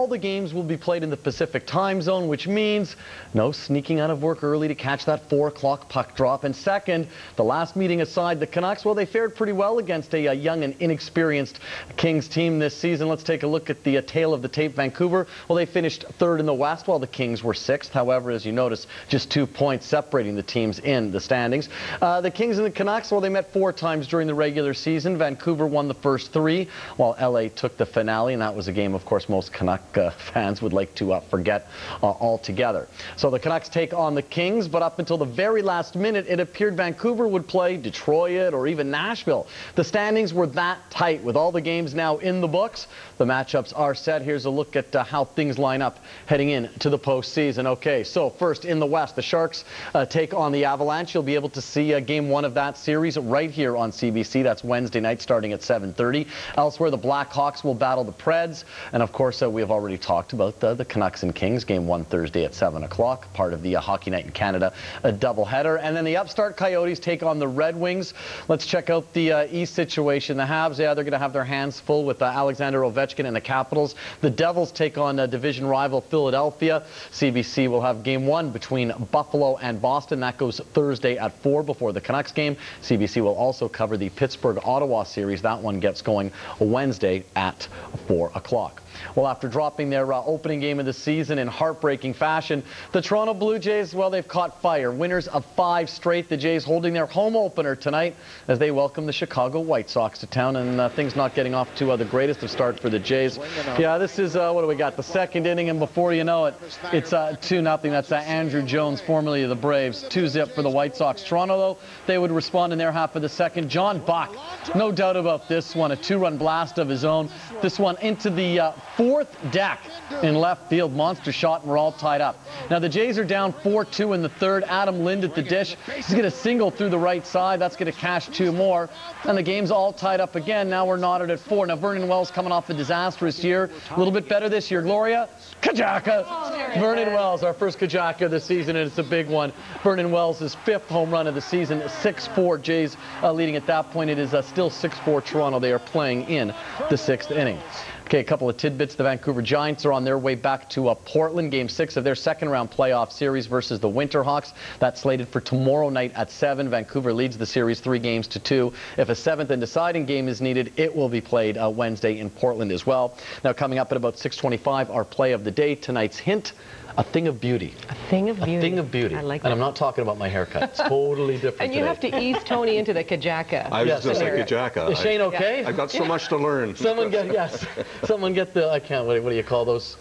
the games will be played in the Pacific time zone, which means no sneaking out of work early to catch that 4 o'clock puck drop. And second, the last meeting aside, the Canucks, well, they fared pretty well against a young and inexperienced Kings team this season. Let's take a look at the tail of the tape. Vancouver, well, they finished 3rd in the West while the Kings were 6th. However, as you notice, just 2 points separating the teams in the standings. The Kings and the Canucks, well, they met 4 times during the regular season. Vancouver won the first 3, while LA took the finale, and that was a game, of course, most Canucks Canuck fans would like to forget altogether. So the Canucks take on the Kings, but up until the very last minute, it appeared Vancouver would play Detroit or even Nashville. The standings were that tight. With all the games now in the books, the matchups are set. Here's a look at how things line up heading into the postseason. Okay, so first in the West, the Sharks take on the Avalanche. You'll be able to see Game 1 of that series right here on CBC. That's Wednesday night starting at 7:30. Elsewhere, the Blackhawks will battle the Preds. And of course, we have already talked about the Canucks and Kings. Game 1 Thursday at 7 o'clock, part of the Hockey Night in Canada doubleheader. And then the upstart Coyotes take on the Red Wings. Let's check out the East situation. The Habs, they're going to have their hands full with Alexander Ovechkin and the Capitals. The Devils take on division rival Philadelphia. CBC will have Game 1 between Buffalo and Boston. That goes Thursday at 4 before the Canucks game. CBC will also cover the Pittsburgh-Ottawa series. That one gets going Wednesday at 4 o'clock. Well, after dropping their opening game of the season in heartbreaking fashion, the Toronto Blue Jays, well, they've caught fire. Winners of 5 straight. The Jays holding their home opener tonight as they welcome the Chicago White Sox to town, and things not getting off to the greatest of start for the Jays. Yeah, this is, what do we got, the second inning, and before you know it, it's 2-0. That's Andrew Jones, formerly of the Braves. 2-zip for the White Sox. Toronto, though, they would respond in their half of the second. John Buck, no doubt about this one, a 2-run blast of his own. This one into the fourth deck in left field. Monster shot, and we're all tied up. Now the Jays are down 4-2 in the third. Adam Lind at the dish. He's going to single through the right side. That's going to cash 2 more. And the game's all tied up again. Now we're knotted at 4. Now Vernon Wells coming off a disastrous year. A little bit better this year. Gloria, Kajaka. Vernon Wells, our first Kajaka of the season, and it's a big one. Vernon Wells' 5th home run of the season. 6-4 Jays leading at that point. It is still 6-4 Toronto. They are playing in the 6th inning. Okay, a couple of tidbits. The Vancouver Giants are on their way back to Portland. Game 6 of their second-round playoff series versus the Winterhawks. That's slated for tomorrow night at 7. Vancouver leads the series 3-2. If a 7th and deciding game is needed, it will be played Wednesday in Portland as well. Now, coming up at about 6:25, our play of the day. Tonight's hint, a thing of beauty. A thing of beauty. A thing of beauty. I like that. And I'm not talking about my haircut. It's totally different And you have to ease Tony into the Kajaka. I was just going to say Kajaka. Is Shane okay? I've got so much to learn. Someone get the, I can't, what do you call those?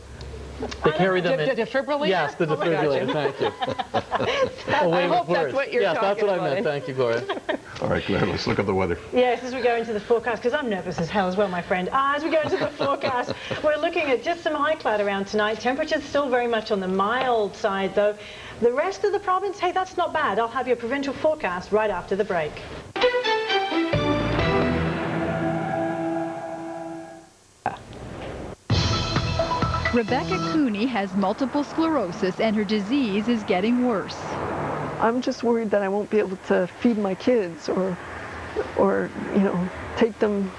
They carry them in. The defibrillator? Yes, the defibrillator. Thank you. I hope that's what you're talking about. Yes, that's what I meant. Thank you, Gloria. All right, Claire, let's look at the weather. Yes, as we go into the forecast, because I'm nervous as hell as well, my friend. As we go into the forecast, we're looking at just some high cloud around tonight. Temperatures still very much on the mild side, though. The rest of the province, hey, that's not bad. I'll have your provincial forecast right after the break. Rebecca Cooney has multiple sclerosis, and her disease is getting worse. I'm just worried that I won't be able to feed my kids or you know, take them,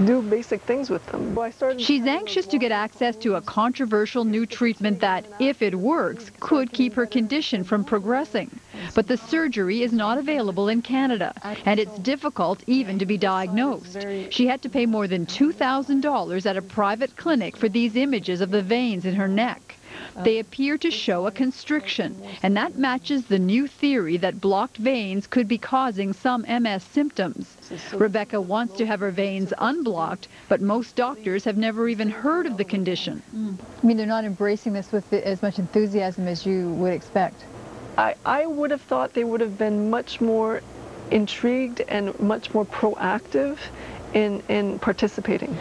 do basic things with them. She's anxious to get access to a controversial new treatment that, if it works, could keep her condition from progressing. But the surgery is not available in Canada, and it's difficult even to be diagnosed. She had to pay more than $2,000 at a private clinic for these images of the veins in her neck. They appear to show a constriction, and that matches the new theory that blocked veins could be causing some MS symptoms. Rebecca wants to have her veins unblocked, but most doctors have never even heard of the condition. I mean, they're not embracing this with as much enthusiasm as you would expect. I would have thought they would have been much more intrigued and much more proactive in participating.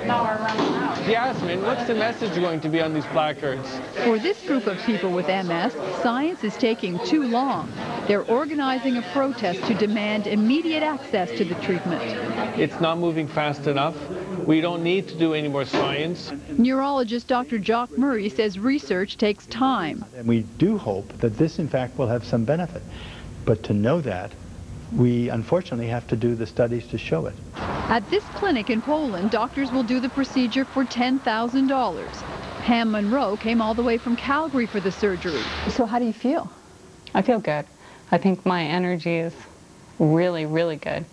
Yasmin, what's the message going to be on these placards? For this group of people with MS, science is taking too long. They're organizing a protest to demand immediate access to the treatment. It's not moving fast enough. We don't need to do any more science. Neurologist Dr. Jock Murray says research takes time. And we do hope that this, in fact, will have some benefit. But to know that, we unfortunately have to do the studies to show it. At this clinic in Poland, doctors will do the procedure for $10,000. Pam Monroe came all the way from Calgary for the surgery. So how do you feel? I feel good. I think my energy is really, really good.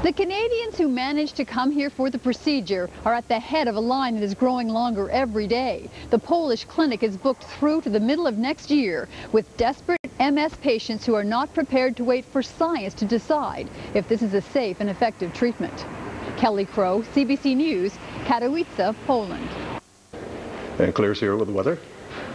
The Canadians who managed to come here for the procedure are at the head of a line that is growing longer every day. The Polish clinic is booked through to the middle of next year with desperate MS patients who are not prepared to wait for science to decide if this is a safe and effective treatment. Kelly Crow, CBC News, Katowice, Poland. And Claire's here with the weather.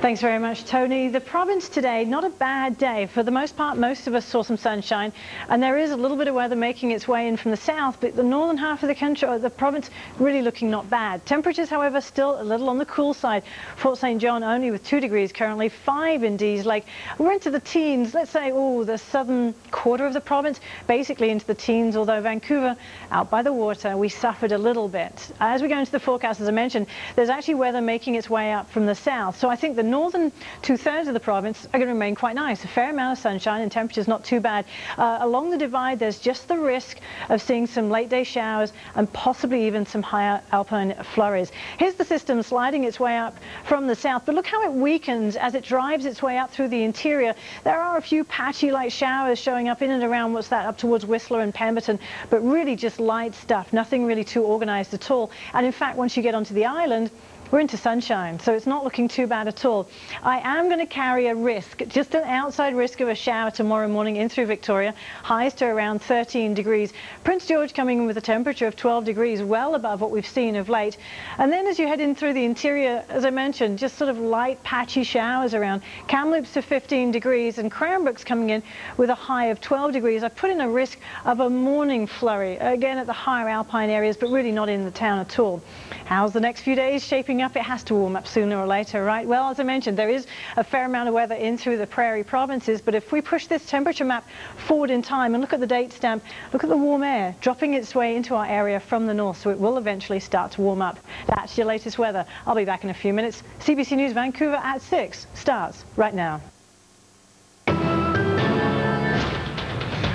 Thanks very much, Tony. The province today, not a bad day. For the most part, most of us saw some sunshine, and there is a little bit of weather making its way in from the south, but the northern half of the country, or the province, really looking not bad. Temperatures, however, still a little on the cool side. Fort St. John only with 2 degrees currently, 5 in Dease Lake. We're into the teens, let's say, the southern quarter of the province, basically into the teens, although Vancouver, out by the water, we suffered a little bit. As we go into the forecast, as I mentioned, there's actually weather making its way up from the south, so I think the northern 2/3 of the province are going to remain quite nice. A fair amount of sunshine and temperatures not too bad. Along the divide, there's just the risk of seeing some late day showers and possibly even some higher alpine flurries. Here's the system sliding its way up from the south, but look how it weakens as it drives its way up through the interior. There are a few patchy light showers showing up in and around what's that, up towards Whistler and Pemberton, but really just light stuff, nothing really too organized at all. And in fact, once you get onto the island, we're into sunshine, so it's not looking too bad at all. I am going to carry a risk, just an outside risk of a shower tomorrow morning in through Victoria, highs to around 13 degrees. Prince George coming in with a temperature of 12 degrees, well above what we've seen of late. And then as you head in through the interior, as I mentioned, just sort of light patchy showers around. Kamloops to 15 degrees and Cranbrook's coming in with a high of 12 degrees. I put in a risk of a morning flurry, again at the higher alpine areas, but really not in the town at all. How's the next few days shaping up? It has to warm up sooner or later, right? Well, as I mentioned, there is a fair amount of weather in through the prairie provinces, but if we push this temperature map forward in time and look at the date stamp, look at the warm air dropping its way into our area from the north, so it will eventually start to warm up. That's your latest weather. I'll be back in a few minutes. CBC News Vancouver at 6 starts right now.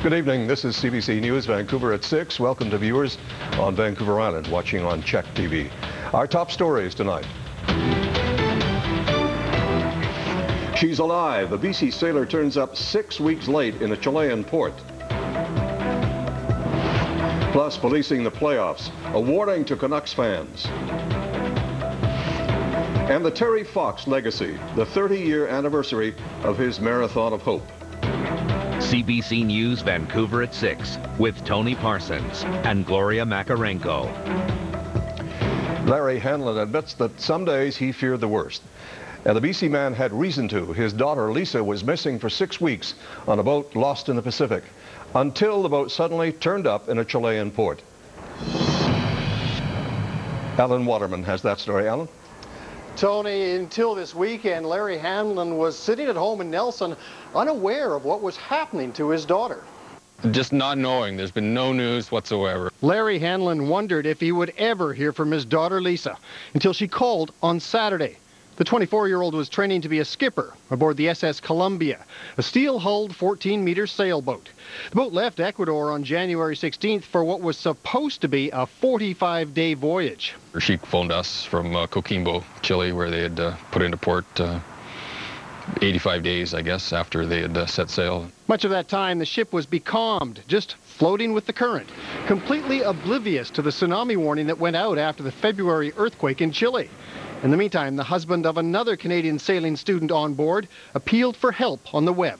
Good evening. This is CBC News Vancouver at 6. Welcome to viewers on Vancouver Island watching on Check TV. Our top stories tonight. She's alive. A BC sailor turns up 6 weeks late in a Chilean port. Plus, policing the playoffs. A warning to Canucks fans. And the Terry Fox legacy, the 30-year anniversary of his Marathon of Hope. CBC News Vancouver at 6 with Tony Parsons and Gloria Macarenko. Larry Hanlon admits that some days he feared the worst. And the BC man had reason to. His daughter Lisa was missing for 6 weeks on a boat lost in the Pacific, until the boat suddenly turned up in a Chilean port. Alan Waterman has that story. Alan? Tony, until this weekend, Larry Hanlon was sitting at home in Nelson, unaware of what was happening to his daughter. Just not knowing. There's been no news whatsoever. Larry Hanlon wondered if he would ever hear from his daughter Lisa, until she called on Saturday. The 24-year-old was training to be a skipper aboard the SS Columbia, a steel-hulled 14-meter sailboat. The boat left Ecuador on January 16th for what was supposed to be a 45-day voyage. She phoned us from Coquimbo, Chile, where they had put into port 85 days, I guess, after they had set sail. Much of that time, the ship was becalmed, just floating with the current, completely oblivious to the tsunami warning that went out after the February earthquake in Chile. In the meantime, the husband of another Canadian sailing student on board appealed for help on the web.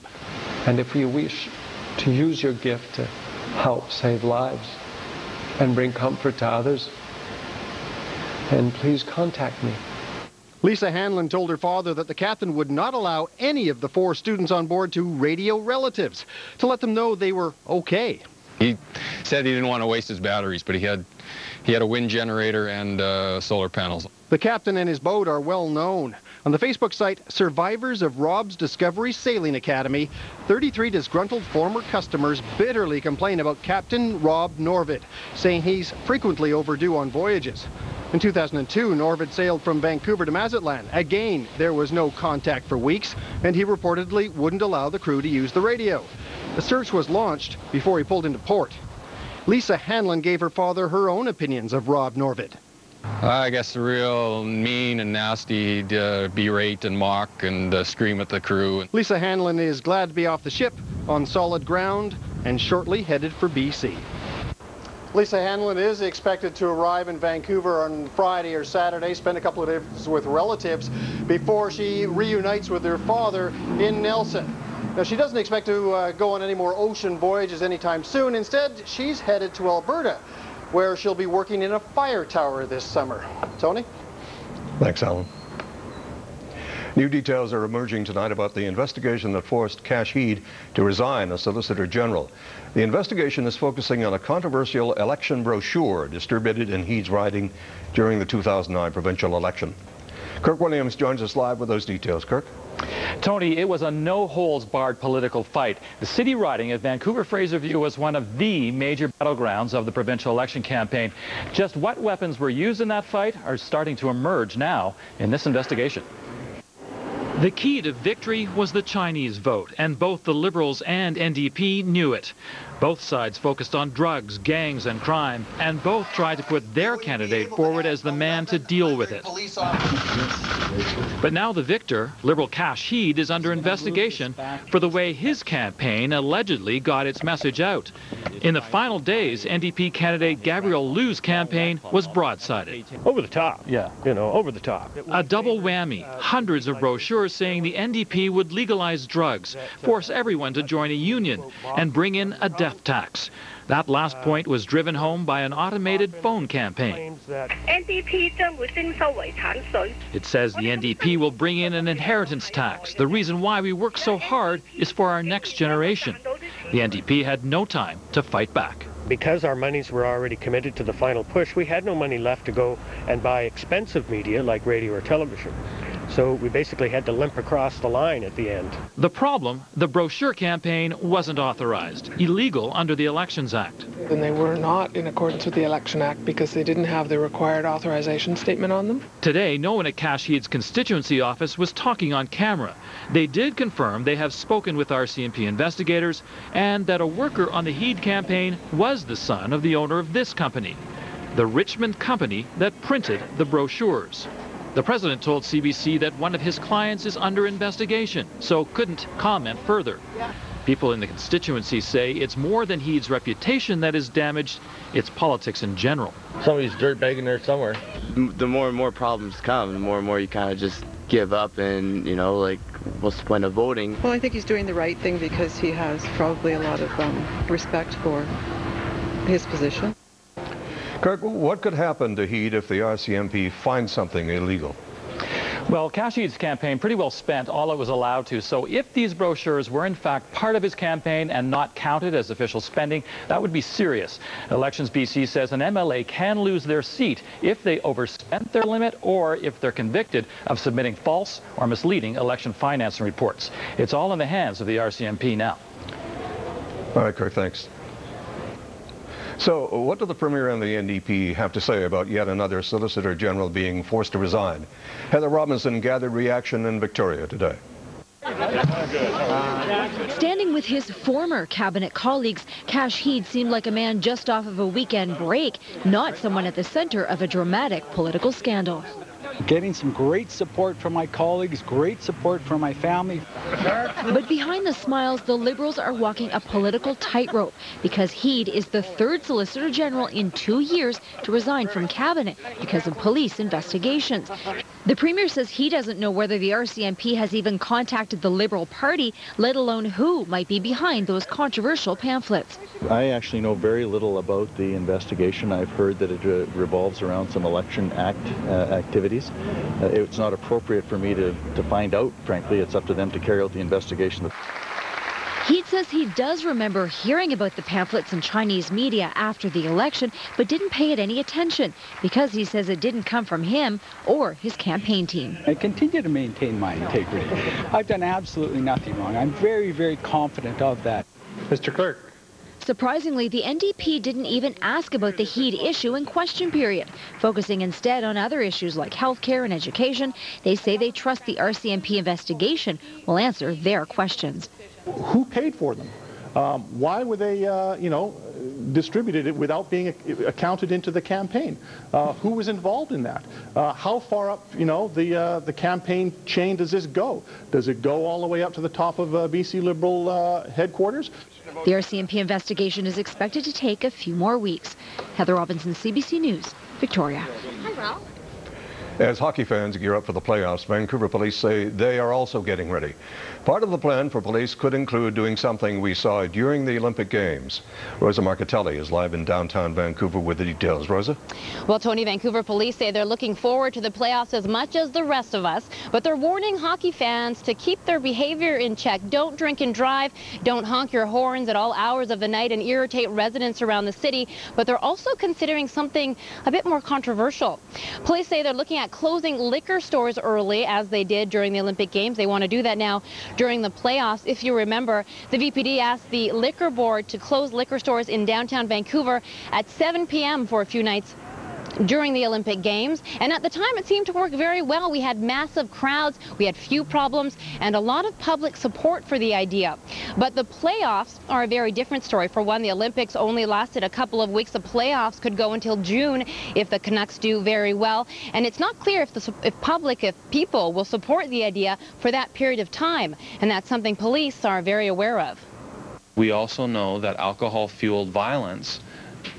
And if you wish to use your gift to help save lives and bring comfort to others, then please contact me. Lisa Hanlon told her father that the captain would not allow any of the 4 students on board to radio relatives to let them know they were okay. He said he didn't want to waste his batteries, but he had a wind generator and solar panels. The captain and his boat are well known. On the Facebook site Survivors of Rob's Discovery Sailing Academy, 33 disgruntled former customers bitterly complain about Captain Rob Norvid, saying he's frequently overdue on voyages. In 2002, Norvid sailed from Vancouver to Mazatlan. Again, there was no contact for weeks, and he reportedly wouldn't allow the crew to use the radio. A search was launched before he pulled into port. Lisa Hanlon gave her father her own opinions of Rob Norvid. I guess real mean and nasty, berate and mock and scream at the crew. Lisa Hanlon is glad to be off the ship, on solid ground, and shortly headed for BC. Lisa Hanlon is expected to arrive in Vancouver on Friday or Saturday, spend a couple of days with relatives before she reunites with her father in Nelson. Now, she doesn't expect to go on any more ocean voyages anytime soon. Instead, she's headed to Alberta, where she'll be working in a fire tower this summer. Tony? Thanks, Alan. New details are emerging tonight about the investigation that forced Cash Heed to resign as Solicitor General. The investigation is focusing on a controversial election brochure distributed in Heed's riding during the 2009 provincial election. Kirk Williams joins us live with those details. Kirk? Tony, it was a no-holds-barred political fight. The city riding of Vancouver-Fraserview was one of the major battlegrounds of the provincial election campaign. Just what weapons were used in that fight are starting to emerge now in this investigation. The key to victory was the Chinese vote, and both the Liberals and NDP knew it. Both sides focused on drugs, gangs, and crime, and both tried to put their candidate forward as the man to deal with it. But now the victor, Liberal Cash Heed, is under investigation for the way his campaign allegedly got its message out. In the final days, NDP candidate Gabriel Liu's campaign was broadsided. Over the top. Yeah. You know, over the top. A double whammy. Hundreds of brochures saying the NDP would legalize drugs, force everyone to join a union, and bring in a death tax. That last point was driven home by an automated phone campaign. It says the NDP will bring in an inheritance tax. The reason why we work so hard is for our next generation. The NDP had no time to fight back. Because our monies were already committed to the final push, we had no money left to go and buy expensive media like radio or television. So we basically had to limp across the line at the end. The problem, the brochure campaign wasn't authorized, illegal under the Elections Act. And they were not in accordance with the Election Act because they didn't have the required authorization statement on them. Today, no one at Cash Heed's constituency office was talking on camera. They did confirm they have spoken with RCMP investigators and that a worker on the Heed campaign was the son of the owner of this company, the Richmond company that printed the brochures. The president told CBC that one of his clients is under investigation, so couldn't comment further. People in the constituency say it's more than Heed's reputation that is damaged, it's politics in general. Somebody's dirtbagging there somewhere. The more and more problems come, the more and more you kind of just give up and, you know, like, what's the point of voting? Well, I think he's doing the right thing because he has probably a lot of respect for his position. Kirk, what could happen to Heed if the RCMP finds something illegal? Well, Cash Heed's campaign pretty well spent all it was allowed to, so if these brochures were in fact part of his campaign and not counted as official spending, that would be serious. Elections BC says an MLA can lose their seat if they overspent their limit or if they're convicted of submitting false or misleading election financing reports. It's all in the hands of the RCMP now. All right, Kirk, thanks. So, what do the Premier and the NDP have to say about yet another Solicitor General being forced to resign? Heather Robinson gathered reaction in Victoria today. Standing with his former cabinet colleagues, Cash Heed seemed like a man just off of a weekend break, not someone at the center of a dramatic political scandal. Getting some great support from my colleagues, great support from my family. But behind the smiles, the Liberals are walking a political tightrope because Heed is the third Solicitor General in 2 years to resign from cabinet because of police investigations. The Premier says he doesn't know whether the RCMP has even contacted the Liberal Party, let alone who might be behind those controversial pamphlets. I actually know very little about the investigation. I've heard that it revolves around some Election Act activities. It's not appropriate for me to find out, frankly. It's up to them to carry out the investigation. Heed says he does remember hearing about the pamphlets in Chinese media after the election, but didn't pay it any attention because he says it didn't come from him or his campaign team. I continue to maintain my integrity. I've done absolutely nothing wrong. I'm very, very confident of that. Mr. Clerk. Surprisingly, the NDP didn't even ask about the Heed issue in question period, focusing instead on other issues like healthcare and education. They say they trust the RCMP investigation will answer their questions. Who paid for them? Why were they, distributed it without being accounted into the campaign? Who was involved in that? How far up, the campaign chain does this go? Does it go all the way up to the top of BC Liberal headquarters? The RCMP investigation is expected to take a few more weeks. Heather Robinson, CBC News, Victoria. Hi, Ralph. As hockey fans gear up for the playoffs, Vancouver police say they are also getting ready. Part of the plan for police could include doing something we saw during the Olympic Games. Rosa Marcatelli is live in downtown Vancouver with the details. Rosa? Well, Tony, Vancouver police say they're looking forward to the playoffs as much as the rest of us, but they're warning hockey fans to keep their behavior in check. Don't drink and drive, don't honk your horns at all hours of the night and irritate residents around the city, but they're also considering something a bit more controversial. Police say they're looking at closing liquor stores early, as they did during the Olympic Games. They want to do that now during the playoffs. If you remember, the VPD asked the liquor board to close liquor stores in downtown Vancouver at 7 p.m. for a few nights during the Olympic Games, and at the time it seemed to work very well. We had massive crowds, we had few problems, and a lot of public support for the idea. But the playoffs are a very different story. For one, the Olympics only lasted a couple of weeks. The playoffs could go until June if the Canucks do very well, and it's not clear if people will support the idea for that period of time, and that's something police are very aware of. We also know that alcohol-fueled violence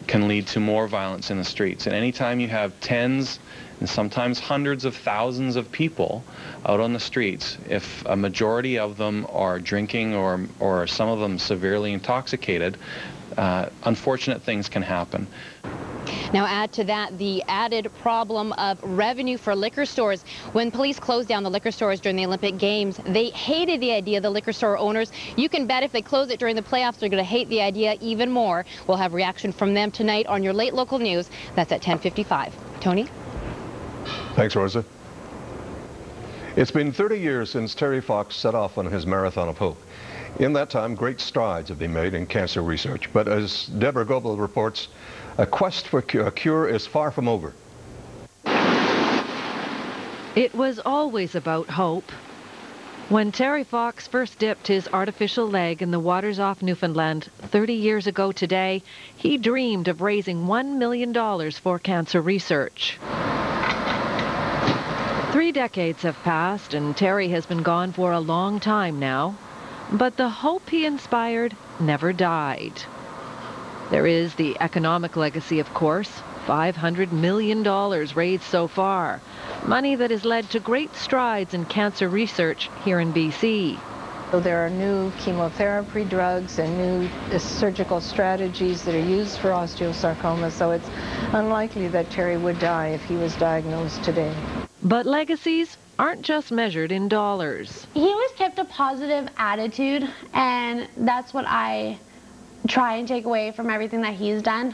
can lead to more violence in the streets. And anytime you have tens and sometimes hundreds of thousands of people out on the streets, if a majority of them are drinking or some of them severely intoxicated, unfortunate things can happen. Now add to that the added problem of revenue for liquor stores. When police closed down the liquor stores during the Olympic Games, they hated the idea, the liquor store owners. You can bet if they close it during the playoffs, they're going to hate the idea even more. We'll have reaction from them tonight on your late local news. That's at 10:55. Tony? Thanks, Rosa. It's been 30 years since Terry Fox set off on his marathon of hope. In that time, great strides have been made in cancer research. But as Deborah Goebel reports, a quest for a cure is far from over. It was always about hope. When Terry Fox first dipped his artificial leg in the waters off Newfoundland 30 years ago today, he dreamed of raising $1 million for cancer research. 3 decades have passed, and Terry has been gone for a long time now. But the hope he inspired never died. There is the economic legacy, of course. $500 million raised so far. Money that has led to great strides in cancer research here in BC. So there are new chemotherapy drugs and new surgical strategies that are used for osteosarcoma, so it's unlikely that Terry would die if he was diagnosed today. But legacies aren't just measured in dollars. He always kept a positive attitude, and that's what I try and take away from everything that he's done.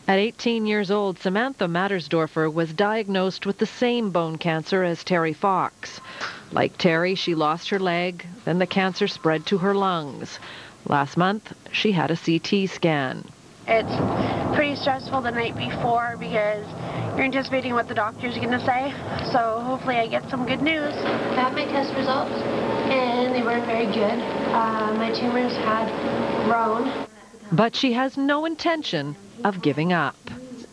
At 18 years old, Samantha Mattersdorfer was diagnosed with the same bone cancer as Terry Fox. Like Terry, she lost her leg, then the cancer spread to her lungs. Last month, she had a CT scan. It's pretty stressful the night before because you're anticipating what the doctor's going to say. So hopefully I get some good news. I have my test results, and they weren't very good. My tumors had grown. But she has no intention of giving up.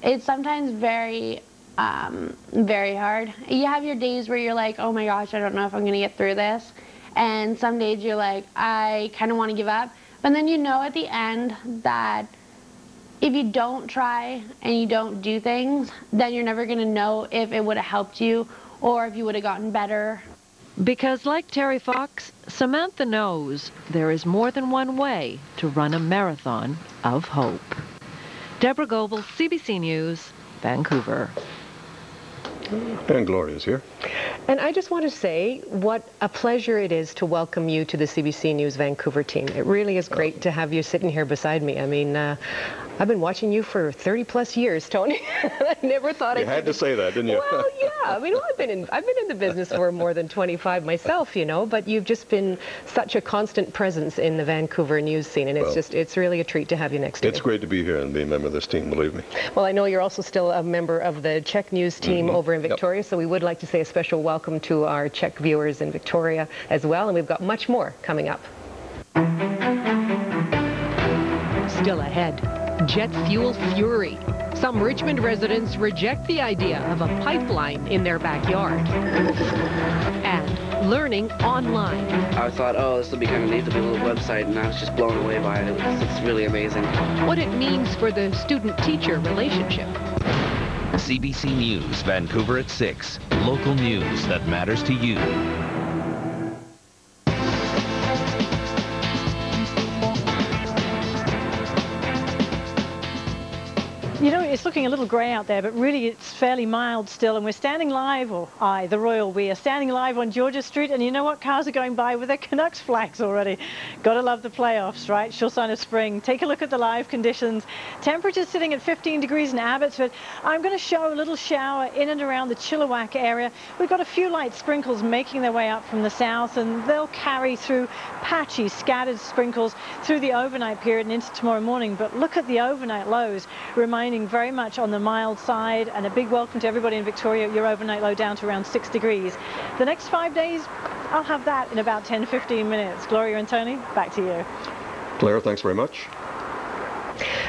It's sometimes very hard. You have your days where you're like, oh my gosh, I don't know if I'm going to get through this. And some days you're like, I kind of want to give up. But then you know at the end that if you don't try and you don't do things, then you're never going to know if it would have helped you or if you would have gotten better. Because like Terry Fox, Samantha knows there is more than one way to run a marathon of hope. Deborah Goebel, CBC News, Vancouver. And Gloria's here. And I just want to say what a pleasure it is to welcome you to the CBC News Vancouver team. It really is great to have you sitting here beside me. I mean, I've been watching you for 30-plus years, Tony. I never thought You had to say that, didn't you? Well, yeah. I mean, I've been in the business for more than 25 myself, you know, but you've just been such a constant presence in the Vancouver news scene, and it's really a treat to have you next to me. It's great to be here and be a member of this team, believe me. Well, I know you're also still a member of the Czech news team over in Victoria, so we would like to say a special welcome to our Czech viewers in Victoria as well, and we've got much more coming up. Still ahead, jet fuel fury. Some Richmond residents reject the idea of a pipeline in their backyard. And learning online. I thought, oh, this will be kind of neat, there'll be a little website, and I was just blown away by it. It's really amazing. What it means for the student-teacher relationship. CBC News, Vancouver at 6. local news that matters to you. You know, it's looking a little grey out there, but really it's fairly mild still, and we're standing live, or I, the Royal We, are standing live on Georgia Street, and you know what? Cars are going by with their Canucks flags already. Gotta love the playoffs, right? Sure sign of spring. Take a look at the live conditions. Temperatures sitting at 15 degrees in Abbotsford. I'm going to show a little shower in and around the Chilliwack area. We've got a few light sprinkles making their way up from the south, and they'll carry through patchy, scattered sprinkles through the overnight period and into tomorrow morning. But look at the overnight lows, remaining very much on the mild side, and a big welcome to everybody in Victoria. Your overnight low down to around 6 degrees. The next 5 days, I'll have that in about 10-15 minutes. Gloria and Tony, back to you. Claire, thanks very much.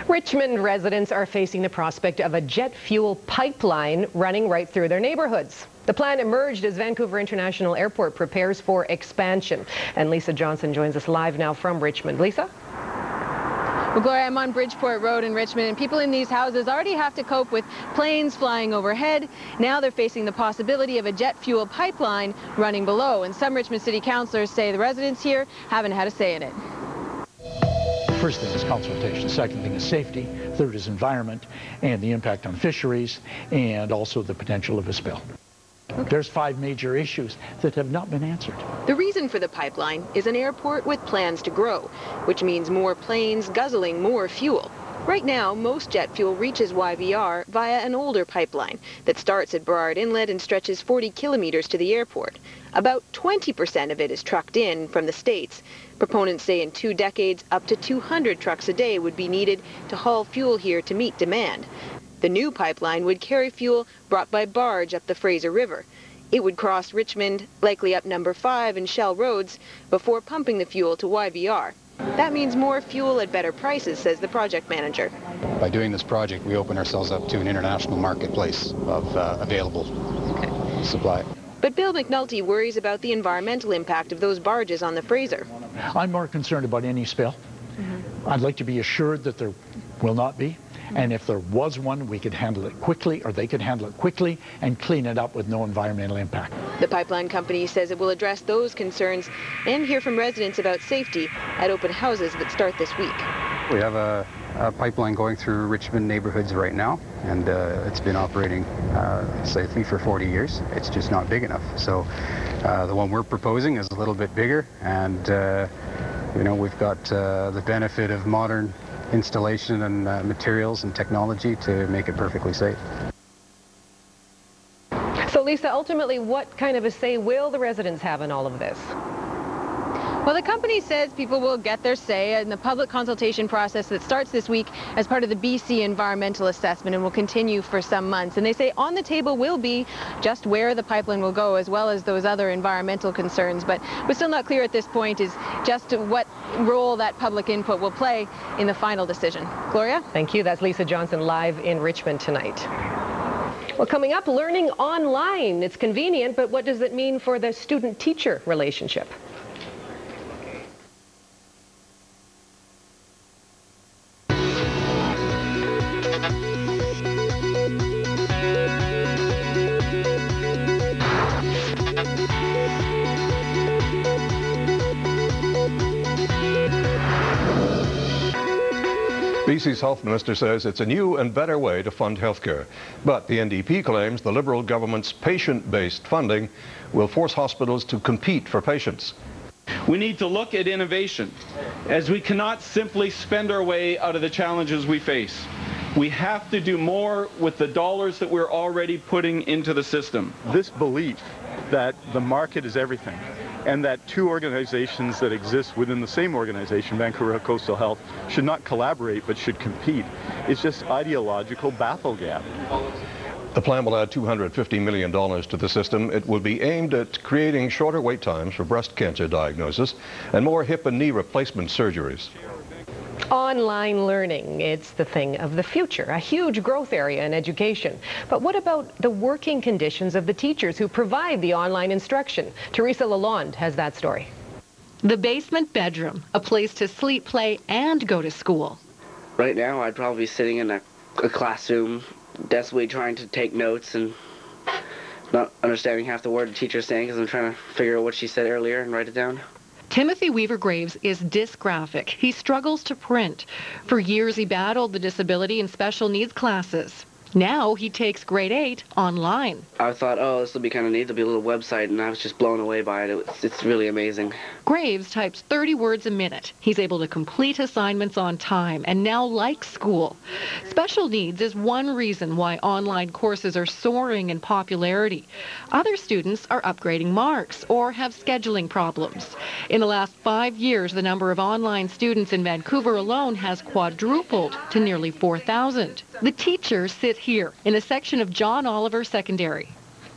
Richmond residents are facing the prospect of a jet fuel pipeline running right through their neighborhoods. The plan emerged as Vancouver International Airport prepares for expansion. And Lisa Johnson joins us live now from Richmond. Lisa? Well, Gloria, I'm on Bridgeport Road in Richmond, and people in these houses already have to cope with planes flying overhead. Now they're facing the possibility of a jet fuel pipeline running below, and some Richmond City councillors say the residents here haven't had a say in it. First thing is consultation, second thing is safety, third is environment and the impact on fisheries, and also the potential of a spill. Okay. There's 5 major issues that have not been answered. The reason for the pipeline is an airport with plans to grow, which means more planes guzzling more fuel. Right now, most jet fuel reaches YVR via an older pipeline that starts at Burrard Inlet and stretches 40 kilometers to the airport. About 20% of it is trucked in from the States. Proponents say in 2 decades, up to 200 trucks a day would be needed to haul fuel here to meet demand. The new pipeline would carry fuel brought by barge up the Fraser River. It would cross Richmond, likely up number 5 and Shell Roads, before pumping the fuel to YVR. That means more fuel at better prices, says the project manager. By doing this project, we open ourselves up to an international marketplace of available supply. But Bill McNulty worries about the environmental impact of those barges on the Fraser. I'm more concerned about any spill. I'd like to be assured that there will not be. And if there was one, we could handle it quickly, or they could handle it quickly and clean it up with no environmental impact. The pipeline company says it will address those concerns and hear from residents about safety at open houses that start this week. We have a pipeline going through Richmond neighborhoods right now, and it's been operating safely for 40 years. It's just not big enough. So the one we're proposing is a little bit bigger, and you know, we've got the benefit of modern installation and materials and technology to make it perfectly safe. So Lisa, ultimately, what kind of a say will the residents have in all of this? Well, the company says people will get their say in the public consultation process that starts this week as part of the BC environmental assessment and will continue for some months. And they say on the table will be just where the pipeline will go, as well as those other environmental concerns. But what's still not clear at this point is just what role that public input will play in the final decision. Gloria? Thank you. That's Lisa Johnson live in Richmond tonight. Well, coming up, learning online. It's convenient, but what does it mean for the student-teacher relationship? BC's health minister says it's a new and better way to fund healthcare. But the NDP claims the Liberal government's patient-based funding will force hospitals to compete for patients. We need to look at innovation, as we cannot simply spend our way out of the challenges we face. We have to do more with the dollars that we're already putting into the system. This belief that the market is everything, and that 2 organizations that exist within the same organization, Vancouver Coastal Health, should not collaborate but should compete, is just ideological battlegap. The plan will add $250 million to the system. It will be aimed at creating shorter wait times for breast cancer diagnosis and more hip and knee replacement surgeries. Online learning, it's the thing of the future, a huge growth area in education. But what about the working conditions of the teachers who provide the online instruction? Teresa Lalonde has that story. The basement bedroom, a place to sleep, play, and go to school. Right now, I'd probably be sitting in a classroom, desperately trying to take notes and not understanding half the word the teacher's saying because I'm trying to figure out what she said earlier and write it down. Timothy Weaver-Graves is dysgraphic. He struggles to print. For years, he battled the disability and special needs classes. Now he takes grade 8 online. I thought, oh, this will be kind of neat. There'll be a little website, and I was just blown away by it. It's really amazing. Graves types 30 words a minute. He's able to complete assignments on time and now likes school. Special needs is one reason why online courses are soaring in popularity. Other students are upgrading marks or have scheduling problems. In the last 5 years, the number of online students in Vancouver alone has quadrupled to nearly 4,000. The teachers sit here in a section of John Oliver Secondary.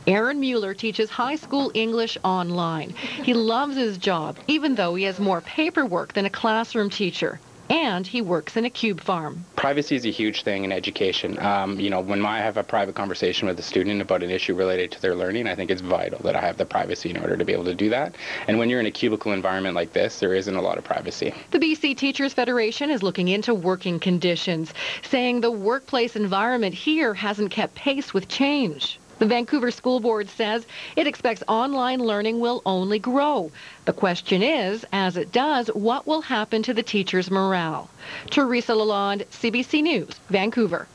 Aaron Mueller teaches high school English online. He loves his job, even though he has more paperwork than a classroom teacher. And he works in a cube farm. Privacy is a huge thing in education. You know, when I have a private conversation with a student about an issue related to their learning, I think it's vital that I have the privacy in order to be able to do that. And when you're in a cubicle environment like this, there isn't a lot of privacy. The BC Teachers Federation is looking into working conditions, saying the workplace environment here hasn't kept pace with change. The Vancouver School Board says it expects online learning will only grow. The question is, as it does, what will happen to the teachers' morale? Teresa Lalonde, CBC News, Vancouver.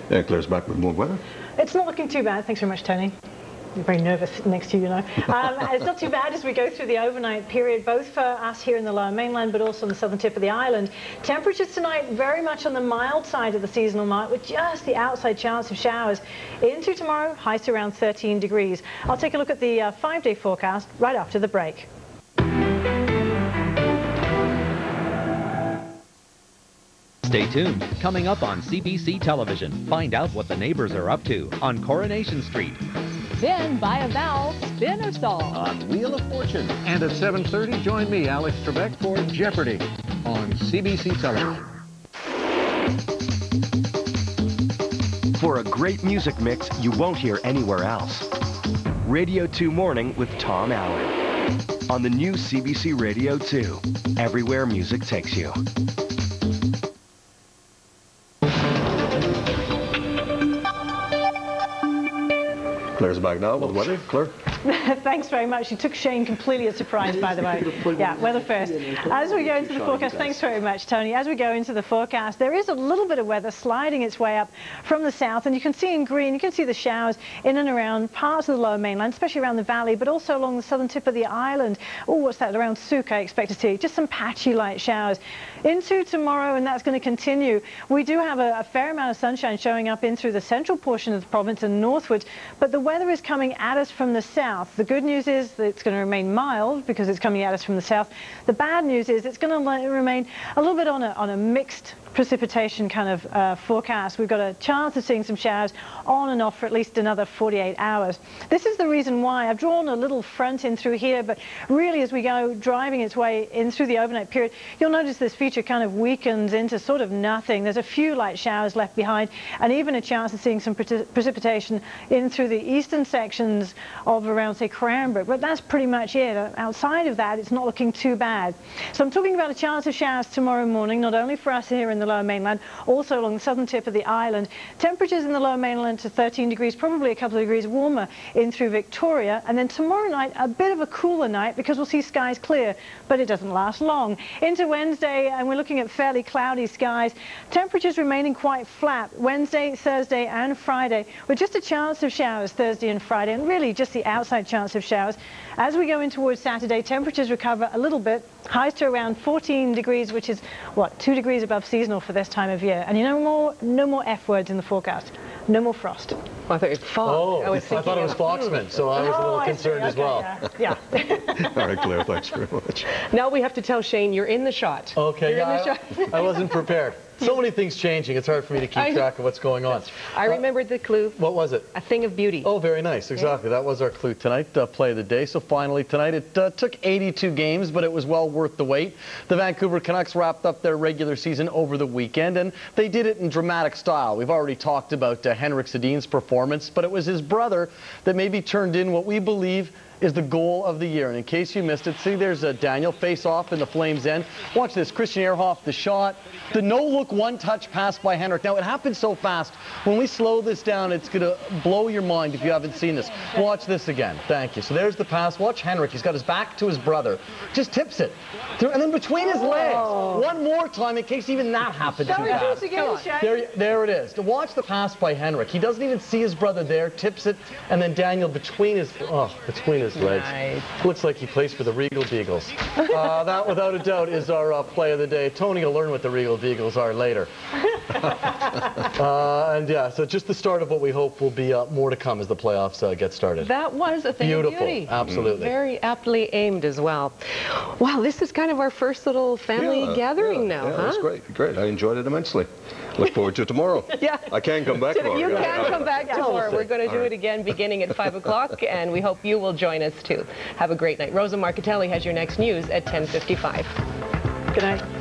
And Claire's back with more weather. It's not looking too bad. Thanks very much, Tony. I'm very nervous next to you, you know. It's not too bad as we go through the overnight period, both for us here in the Lower Mainland, but also on the southern tip of the island. Temperatures tonight very much on the mild side of the seasonal mark, with just the outside chance of showers. Into tomorrow, highs to around 13 degrees. I'll take a look at the 5-day forecast right after the break. Stay tuned. Coming up on CBC Television, find out what the neighbors are up to on Coronation Street. Then buy a vowel, spin or solve on Wheel of Fortune. And at 7:30, join me, Alex Trebek, for Jeopardy on CBC Television. For a great music mix you won't hear anywhere else. Radio 2 Morning with Tom Allen. On the new CBC Radio 2. Everywhere music takes you. Claire's back now with weather. Claire? Thanks very much. You took Shane completely as surprised, by the way. Yeah, weather first. As we go into the forecast, thanks very much, Tony. As we go into the forecast, there is a little bit of weather sliding its way up from the south, and you can see in green, you can see the showers in and around parts of the Lower Mainland, especially around the valley, but also along the southern tip of the island. Oh, what's that? Around Souk, I expect to see just some patchy light showers. Into tomorrow, and that's going to continue. We do have a fair amount of sunshine showing up in through the central portion of the province and northwards, but the weather is coming at us from the south. The good news is that it's going to remain mild because it's coming at us from the south. The bad news is it's going to remain a little bit on a mixed precipitation kind of forecast. We've got a chance of seeing some showers on and off for at least another 48 hours. This is the reason why I've drawn a little front in through here, but really as we go driving its way in through the overnight period, you'll notice this feature kind of weakens into sort of nothing. There's a few light showers left behind, and even a chance of seeing some precipitation in through the eastern sections of around, say, Cranbrook, but that's pretty much it. Outside of that, it's not looking too bad. So I'm talking about a chance of showers tomorrow morning, not only for us here in the Lower Mainland, also along the southern tip of the island. Temperatures in the Lower Mainland to 13 degrees, probably a couple of degrees warmer in through Victoria. And then tomorrow night, a bit of a cooler night because we'll see skies clear, but it doesn't last long. Into Wednesday, and we're looking at fairly cloudy skies. Temperatures remaining quite flat Wednesday, Thursday, and Friday, with just a chance of showers Thursday and Friday, and really just the outside chance of showers. As we go in towards Saturday, temperatures recover a little bit, highs to around 14 degrees, which is, what, 2 degrees above seasonal for this time of year. And you know, no more F words in the forecast. No more frost. Oh, I thought it was fog. Oh, I thought it was Foxman, so I was a little concerned as well. Yeah. All right, Claire, thanks very much. Now we have to tell Shane you're in the shot. Okay, I wasn't prepared. So many things changing. It's hard for me to keep track of what's going on. I remembered the clue. What was it? A thing of beauty. Oh, very nice. Exactly. That was our clue tonight, play of the day. So finally tonight, it took 82 games, but it was well worth the wait. The Vancouver Canucks wrapped up their regular season over the weekend, and they did it in dramatic style. We've already talked about Henrik Sedin's performance, but it was his brother that maybe turned in what we believe is the goal of the year. And in case you missed it, see there's Daniel face off in the Flames end. Watch this, Christian Ehrhoff, the shot, the no-look one-touch pass by Henrik. Now, it happened so fast. When we slow this down, it's going to blow your mind if you haven't seen this. Watch this again. Thank you. So there's the pass. Watch Henrik. He's got his back to his brother. Just tips it. And then between his legs. One more time in case even that happened too fast. There it is. To watch the pass by Henrik. He doesn't even see his brother there. Tips it. And then Daniel between his legs. Nice. Looks like he plays for the Regal Beagles. That, without a doubt, is our play of the day. Tony will learn what the Regal Beagles are later. And yeah, so just the start of what we hope will be more to come as the playoffs get started. That was a thing of beauty. Absolutely. Very aptly aimed as well. Wow, this is kind of our first little family gathering now, huh? Yeah, that's great. Great. I enjoyed it immensely. Look forward to tomorrow. Yeah. I can come back tomorrow. You can come back tomorrow. We're going to do it again beginning at 5 o'clock, and we hope you will join us too. Have a great night. Rosa Marcatelli has your next news at 10:55. Good night.